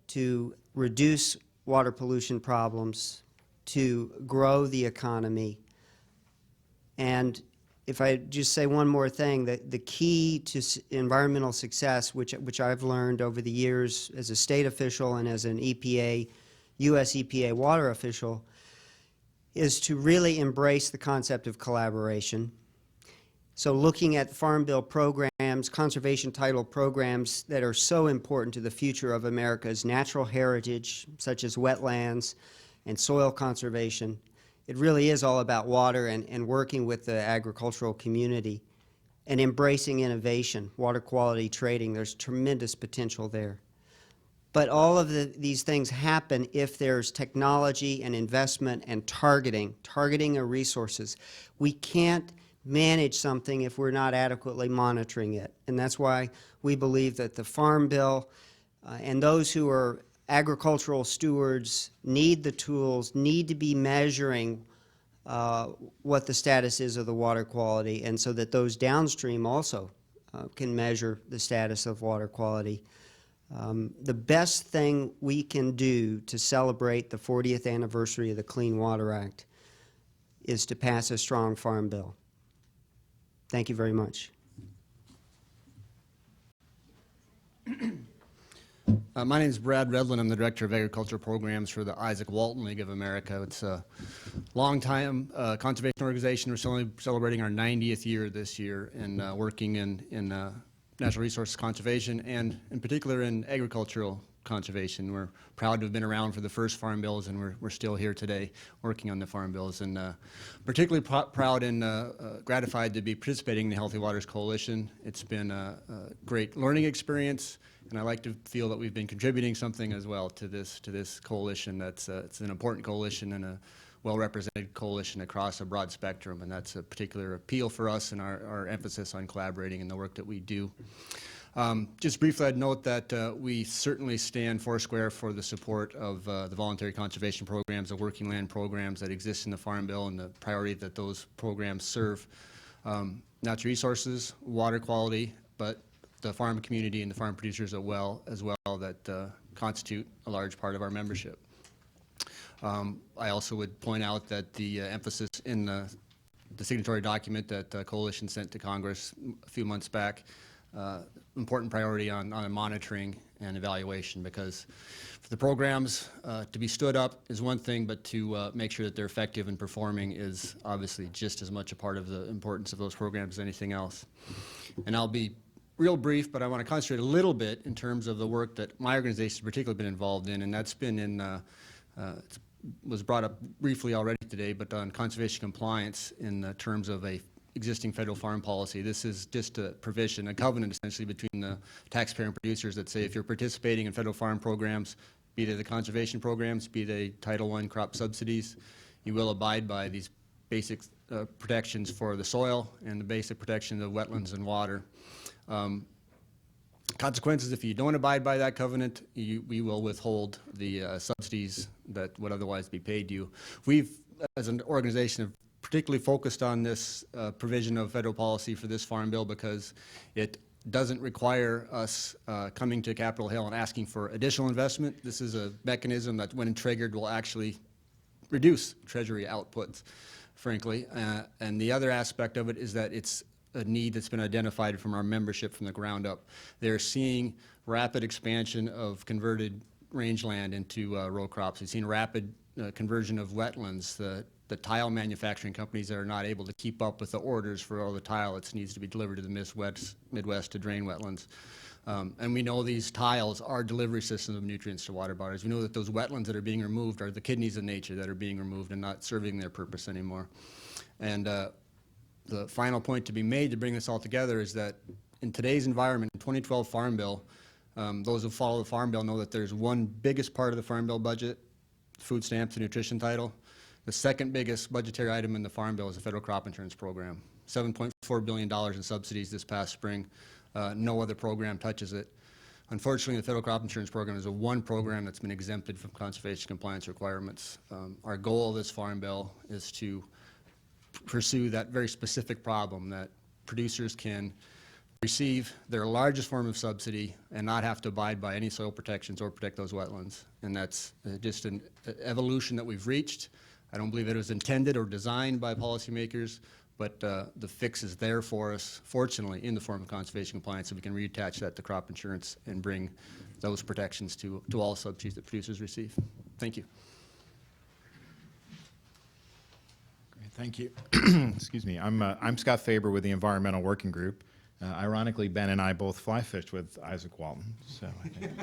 to reduce water pollution problems, to grow the economy. And if I just say one more thing, that the key to environmental success, which I've learned over the years as a state official and as an EPA, U.S. EPA water official, is to really embrace the concept of collaboration. So looking at Farm Bill programs, conservation title programs that are so important to the future of America's natural heritage, such as wetlands and soil conservation, it really is all about water and working with the agricultural community and embracing innovation, water quality trading. There's tremendous potential there. But all of these things happen if there's technology and investment and targeting of resources. We can't manage something if we're not adequately monitoring it. And that's why we believe that the Farm Bill and those who are agricultural stewards need the tools, need to be measuring what the status is of the water quality, and so that those downstream also can measure the status of water quality. The best thing we can do to celebrate the 40th anniversary of the Clean Water Act is to pass a strong Farm Bill. Thank you very much. My name is Brad Redlin. I'm the Director of Agricultural Programs for the Isaac Walton League of America. It's a long-time conservation organization. We're celebrating our 90th year this year and working in natural resource conservation and in particular in agricultural conservation. We're proud to have been around for the first farm bills, and we're still here today working on the farm bills. And particularly proud and gratified to be participating in the Healthy Waters Coalition. It's been a great learning experience, and I like to feel that we've been contributing something as well to this coalition. It's an important coalition and a well-represented coalition across a broad spectrum, and that's a particular appeal for us and our emphasis on collaborating in the work that we do. Just briefly, I'd note that we certainly stand foursquare for the support of the voluntary conservation programs, the working land programs that exist in the Farm Bill, and the priority that those programs serve natural resources, water quality, but the farm community and the farm producers as well that constitute a large part of our membership. I also would point out that the emphasis in the signatory document that the coalition sent to Congress a few months back, important priority on monitoring and evaluation, because for the programs to be stood up is one thing, but to make sure that they're effective and performing is obviously just as much a part of the importance of those programs as anything else. And I'll be real brief, but I want to concentrate a little bit in terms of the work that my organization has particularly been involved in, and that's been in was brought up briefly already today, but on conservation compliance in terms of a existing federal farm policy. This is just a provision, a covenant essentially between the taxpayer and producers that say if you're participating in federal farm programs, be they the conservation programs, be they Title I crop subsidies, you will abide by these basic protections for the soil and the basic protection of wetlands and water. Consequences, if you don't abide by that covenant, we will withhold the subsidies that would otherwise be paid to you. We've, as an organization, have particularly focused on this provision of federal policy for this farm bill because it doesn't require us coming to Capitol Hill and asking for additional investment. This is a mechanism that, when triggered, will actually reduce Treasury outputs, frankly. And the other aspect of it is that it's a need that's been identified from our membership from the ground up. They're seeing rapid expansion of converted rangeland into row crops. We've seen rapid conversion of wetlands. The tile manufacturing companies that are not able to keep up with the orders for all the tile that needs to be delivered to the Midwest to drain wetlands. And we know these tiles are delivery systems of nutrients to water bodies. We know that those wetlands that are being removed are the kidneys of nature that are being removed and not serving their purpose anymore. And the final point to be made to bring this all together is that in today's environment, in 2012 Farm Bill, those who follow the Farm Bill know that there's one biggest part of the Farm Bill budget, food stamps and nutrition title. The second biggest budgetary item in the Farm Bill is the federal crop insurance program. $7.4 billion in subsidies this past spring. No other program touches it. Unfortunately, the federal crop insurance program is the one program that's been exempted from conservation compliance requirements. Our goal of this Farm Bill is to pursue that very specific problem that producers can receive their largest form of subsidy and not have to abide by any soil protections or protect those wetlands. And that's just an evolution that we've reached. I don't believe it was intended or designed by policymakers, but the fix is there for us, fortunately, in the form of conservation compliance, so we can reattach that to crop insurance and bring those protections to all subsidies that producers receive. Thank you. Thank you. Excuse me. I'm Scott Faber with the Environmental Working Group. Ironically, Ben and I both fly fished with Isaac Walton, so I think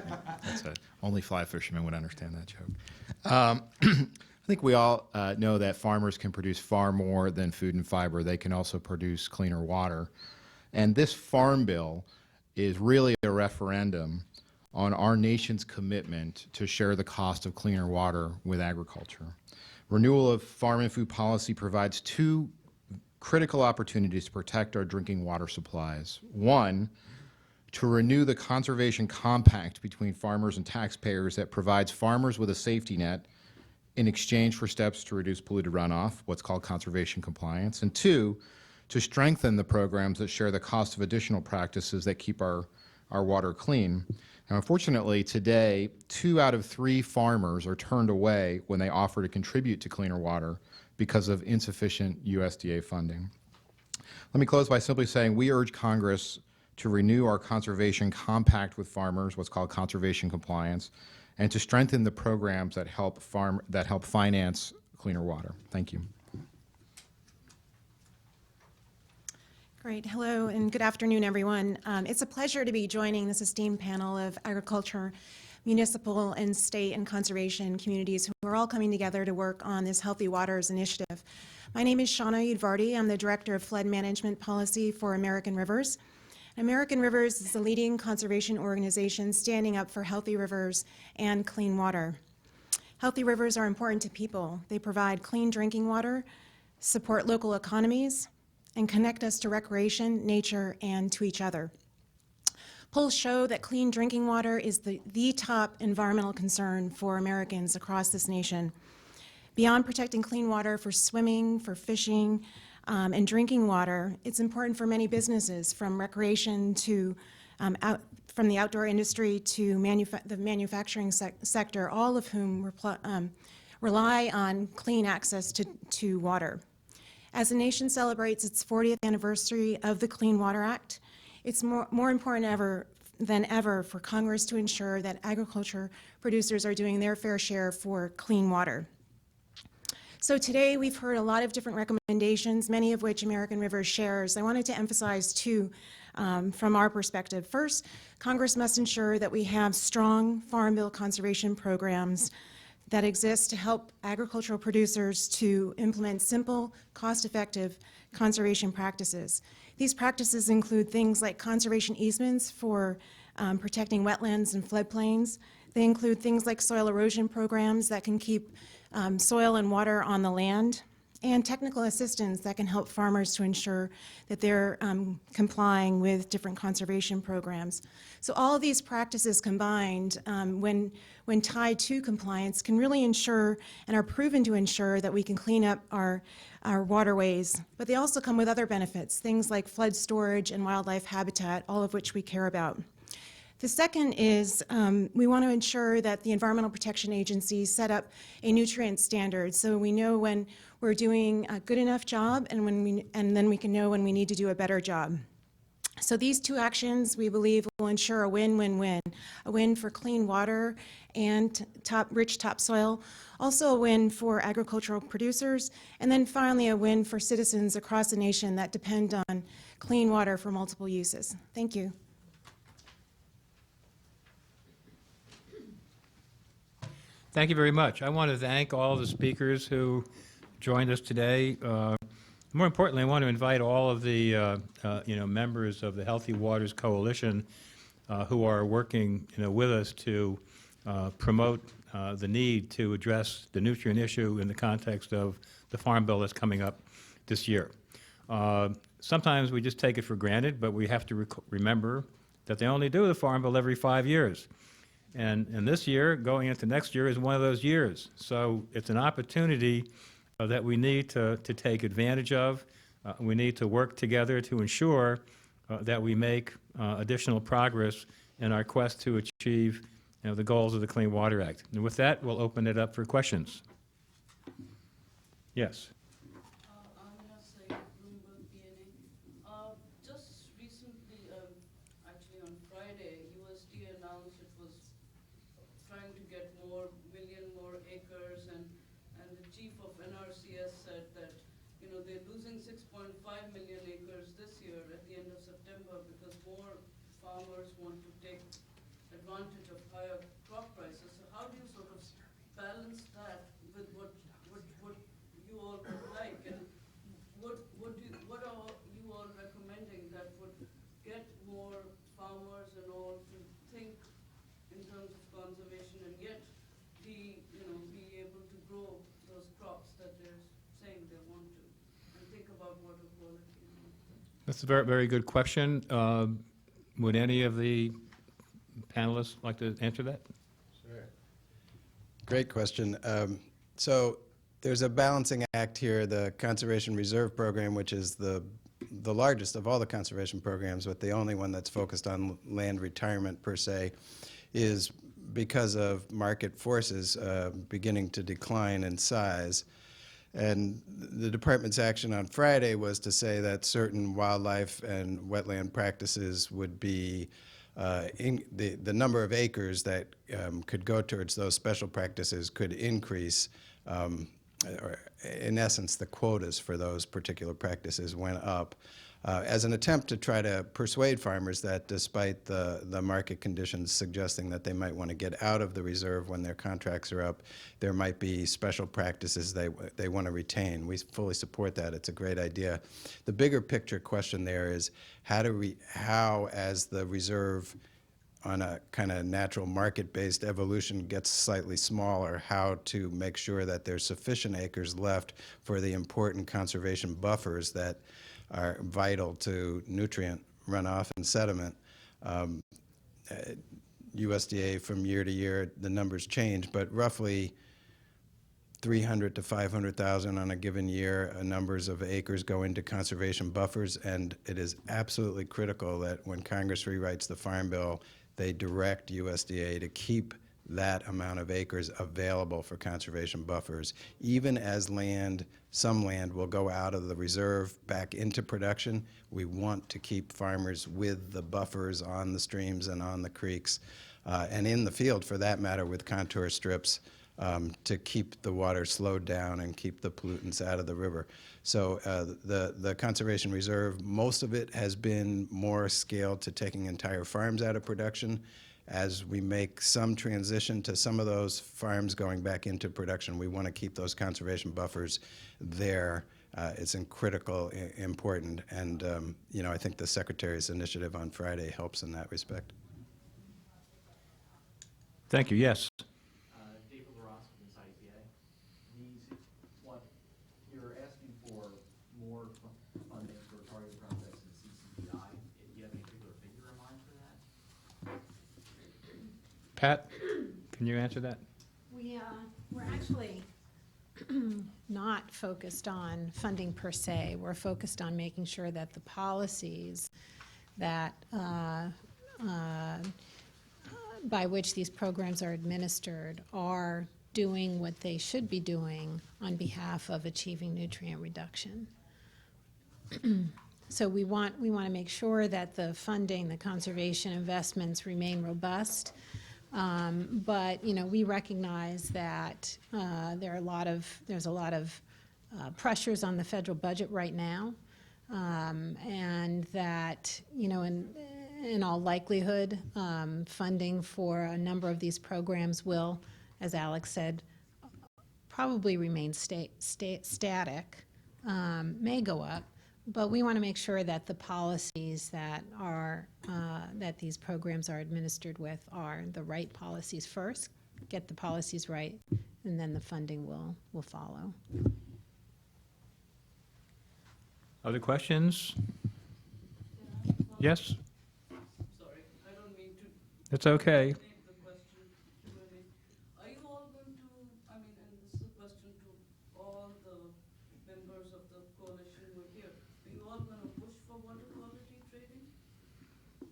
that's only fly fishermen would understand that joke. I think we all know that farmers can produce far more than food and fiber. They can also produce cleaner water. And this Farm Bill is really a referendum on our nation's commitment to share the cost of cleaner water with agriculture. Renewal of farm and food policy provides two critical opportunities to protect our drinking water supplies. One, to renew the conservation compact between farmers and taxpayers that provides farmers with a safety net in exchange for steps to reduce polluted runoff, what's called conservation compliance. And two, to strengthen the programs that share the cost of additional practices that keep our water clean. Now, unfortunately, today, 2 out of 3 farmers are turned away when they offer to contribute to cleaner water because of insufficient USDA funding. Let me close by simply saying we urge Congress to renew our conservation compact with farmers, what's called conservation compliance, and to strengthen the programs that help finance cleaner water. Thank you. Great. Hello and good afternoon, everyone. It's a pleasure to be joining this esteemed panel of agriculture, municipal and state and conservation communities who are all coming together to work on this Healthy Waters initiative. My name is Shauna Udvardy. I'm the Director of Flood Management Policy for American Rivers. American Rivers is the leading conservation organization standing up for healthy rivers and clean water. Healthy rivers are important to people. They provide clean drinking water, support local economies, and connect us to recreation, nature, and to each other. Polls show that clean drinking water is the top environmental concern for Americans across this nation. Beyond protecting clean water for swimming, for fishing, and drinking water, it's important for many businesses, from recreation to from the outdoor industry to the manufacturing sector, all of whom rely on clean access to water. As the nation celebrates its 40th anniversary of the Clean Water Act, it's more important than ever for Congress to ensure that agriculture producers are doing their fair share for clean water. So today we've heard a lot of different recommendations, many of which American Rivers shares. I wanted to emphasize two from our perspective. First, Congress must ensure that we have strong Farm Bill conservation programs that exist to help agricultural producers to implement simple, cost-effective conservation practices. These practices include things like conservation easements for protecting wetlands and floodplains. They include things like soil erosion programs that can keep soil and water on the land, and technical assistance that can help farmers to ensure that they're complying with different conservation programs. So all of these practices combined, when tied to compliance, can really ensure and are proven to ensure that we can clean up our waterways. But they also come with other benefits, things like flood storage and wildlife habitat, all of which we care about. The second is we want to ensure that the Environmental Protection Agency set up a nutrient standard so we know when we're doing a good enough job and then we can know when we need to do a better job. So these two actions, we believe, will ensure a win-win-win, a win for clean water and rich topsoil, also a win for agricultural producers, and then finally a win for citizens across the nation that depend on clean water for multiple uses. Thank you. Thank you very much. I want to thank all the speakers who joined us today. More importantly, I want to invite all of the members of the Healthy Waters Coalition who are working with us to promote the need to address the nutrient issue in the context of the Farm Bill that's coming up this year. Sometimes we just take it for granted, but we have to remember that they only do the Farm Bill every 5 years. And this year, going into next year, is one of those years. So it's an opportunity that we need to take advantage of. We need to work together to ensure that we make additional progress in our quest to achieve the goals of the Clean Water Act. And with that, we'll open it up for questions. Yes. Just recently, actually on Friday, USDA announced it was trying to get more acres, and the chief of NRCS said that they're losing 6.5 million acres this year at the end of September because more farmers want to take advantage of higher crop prices. So how do you sort of balance that with what you all would like, and what are you all recommending that would get more farmers and all to think in terms of conservation and yet be able to grow those crops that they're saying they want to, and think about water quality? That's a very, very good question. Would any of the panelists like to answer that? Sure. Great question. So there's a balancing act here. The Conservation Reserve Program, which is the largest of all the conservation programs, but the only one that's focused on land retirement per se, is because of market forces beginning to decline in size. And the department's action on Friday was to say that certain wildlife and wetland practices would be the number of acres that could go towards those special practices could increase. Or in essence, the quotas for those particular practices went up as an attempt to try to persuade farmers that despite the market conditions suggesting that they might want to get out of the reserve when their contracts are up, there might be special practices they want to retain. We fully support that. It's a great idea. The bigger picture question there is how as the reserve on a kind of natural market-based evolution gets slightly smaller, how to make sure that there's sufficient acres left for the important conservation buffers that are vital to nutrient runoff and sediment. USDA from year to year, the numbers change, but roughly 300 to 500,000 on a given year, numbers of acres go into conservation buffers, and it is absolutely critical that when Congress rewrites the Farm Bill, they direct USDA to keep that amount of acres available for conservation buffers. Even as some land will go out of the reserve back into production, we want to keep farmers with the buffers on the streams and on the creeks, and in the field for that matter with contour strips, to keep the water slowed down and keep the pollutants out of the river. So the Conservation Reserve, most of it has been more scaled to taking entire farms out of production, as we make some transition to some of those farms going back into production, we want to keep those conservation buffers there. It's important, and I think the Secretary's initiative on Friday helps in that respect. Thank you. Yes. David LaRosse with Inside EPA. What you're asking for more funding for targeted projects in CCDI. Do you have any particular figure in mind for that? Pat, can you answer that? We're actually not focused on funding per se. We're focused on making sure that the policies that by which these programs are administered are doing what they should be doing on behalf of achieving nutrient reduction. So we want to make sure that the funding, the conservation investments remain robust. But we recognize that there's a lot of pressures on the federal budget right now, and that in all likelihood, funding for a number of these programs will, as Alex said, probably remain static, may go up. But we want to make sure that the policies that these programs are administered with are the right policies first, get the policies right, and then the funding will follow. Other questions? Yes? Sorry, I don't mean to It's okay. make the question too many. Are you all going to, and this is a question to all the members of the coalition who are here, are you all going to push for water quality trading?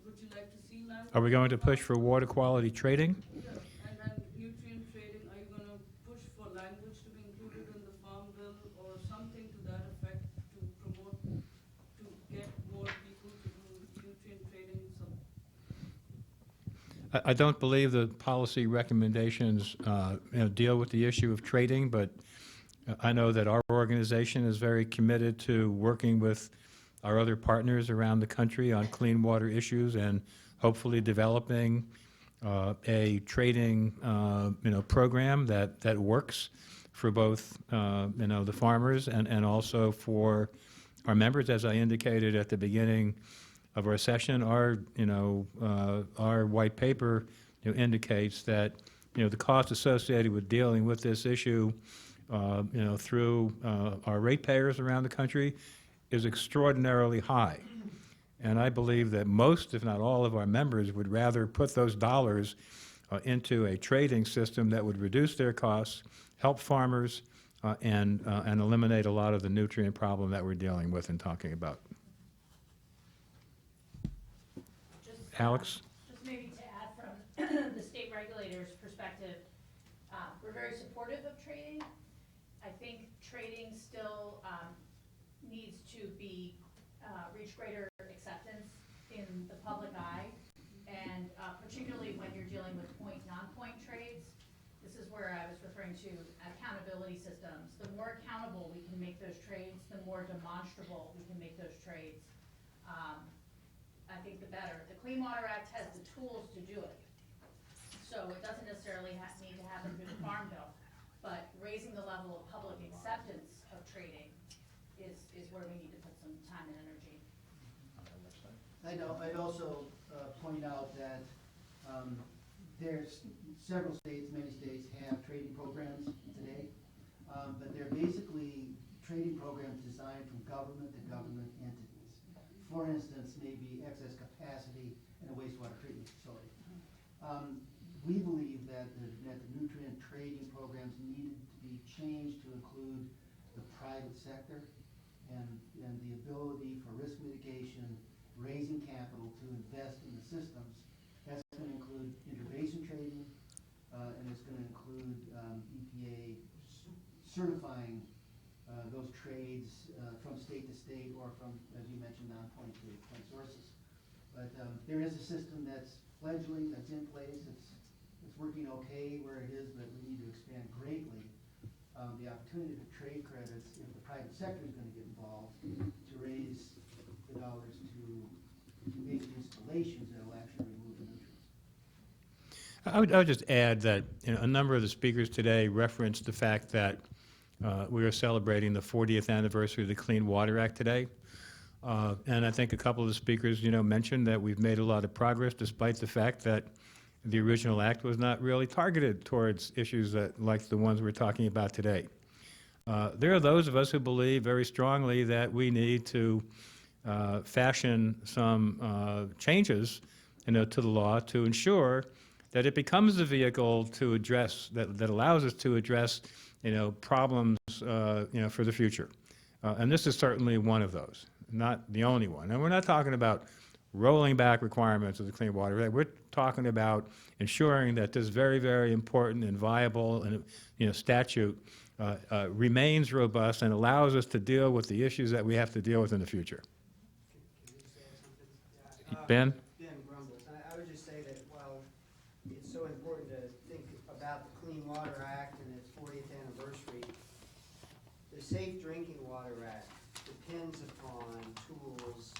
Would you like to see language? Are we going to push for water quality trading? Yeah, and nutrient trading, are you going to push for language to be included in the Farm Bill or something to that effect to promote, to get more people to do nutrient trading? I don't believe the policy recommendations deal with the issue of trading, but I know that our organization is very committed to working with our other partners around the country on clean water issues and hopefully developing a trading program that works for both the farmers and also for our members. As I indicated at the beginning of our session, our white paper indicates that the cost associated with dealing with this issue through our ratepayers around the country is extraordinarily high. And I believe that most, if not all, of our members would rather put those dollars into a trading system that would reduce their costs, help farmers, and eliminate a lot of the nutrient problem that we're dealing with and talking about. Alex? Just maybe to add from the state regulator's perspective, we're very supportive of trading. I think trading still needs to be reach greater acceptance in the public eye, and particularly when you're dealing with point, non-point trades. This is where I was referring to accountability systems. The more accountable we can make those trades, the more demonstrable we can make those trades. I think the better. The Clean Water Act has the tools to do it. So it doesn't necessarily need to happen through the Farm Bill, but raising the level of public acceptance of trading is where we need to put some time and energy. I'd also point out that there's several states, many states have trading programs today, but they're basically trading programs designed from government to government entities. For instance, maybe excess capacity in a wastewater treatment facility. We believe that the nutrient trading programs needed to be changed to include the private sector and the ability for risk mitigation, raising capital to invest in the systems. That's going to include interbasin trading, and it's going to include EPA certifying those trades from state to state or from, as you mentioned, non-point to point sources. But there is a system that's fledgling, that's in place. It's working okay where it is, but we need to expand greatly the opportunity to trade credits if the private sector is going to get involved to raise the dollars to make installations that will actually remove the nutrients. I would just add that a number of the speakers today referenced the fact that we are celebrating the 40th anniversary of the Clean Water Act today. And I think a couple of the speakers, mentioned that we've made a lot of progress despite the fact that the original act was not really targeted towards issues like the ones we're talking about today. There are those of us who believe very strongly that we need to fashion some changes to the law to ensure that it becomes a vehicle to address, that allows us to address problems for the future. And this is certainly one of those, not the only one. And we're not talking about rolling back requirements of the Clean Water Act. We're talking about ensuring that this very, very important and viable statute remains robust and allows us to deal with the issues that we have to deal with in the future. Ben? Ben Grumbles. I would just say that while it's so important to think about the Clean Water Act and its 40th anniversary, the Safe Drinking Water Act depends upon tools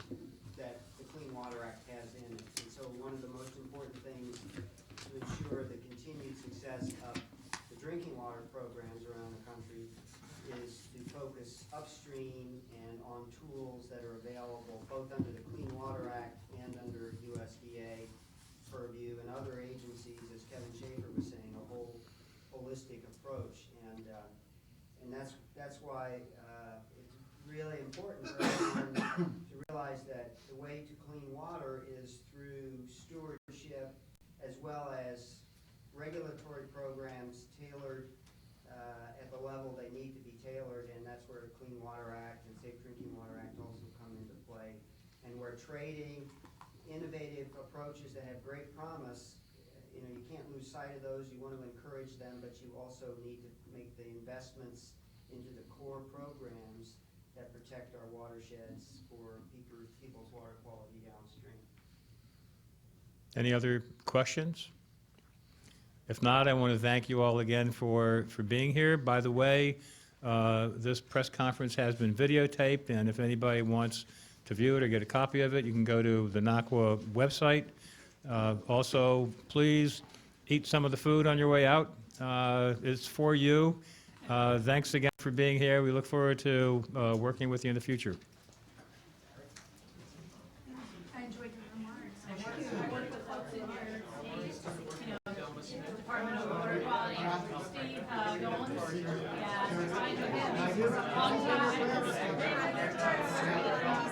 that the Clean Water Act has in it. And so one of the most important things to ensure the continued success of the drinking water programs around the country is to focus upstream and on tools that are available both under the Clean Water Act and under USDA purview and other agencies, as Kevin Schaefer was saying, a whole holistic approach. And that's why it's really important for everyone to realize that the way to clean water is through stewardship as well as regulatory programs tailored at the level they need to be tailored, and that's where the Clean Water Act and Safe Drinking Water Act also come into play. And where trading innovative approaches that have great promise, you can't lose sight of those. You want to encourage them, but you also need to make the investments into the core programs that protect our watersheds for people's water quality downstream. Any other questions? If not, I want to thank you all again for being here. By the way, this press conference has been videotaped, and if anybody wants to view it or get a copy of it, you can go to the NACWA website. Also, please eat some of the food on your way out. It's for you. Thanks again for being here. We look forward to working with you in the future. I enjoyed your remarks. I worked with folks in your state, Department of Water Quality, Steve Nolans, and Ryan McGinn. Long time.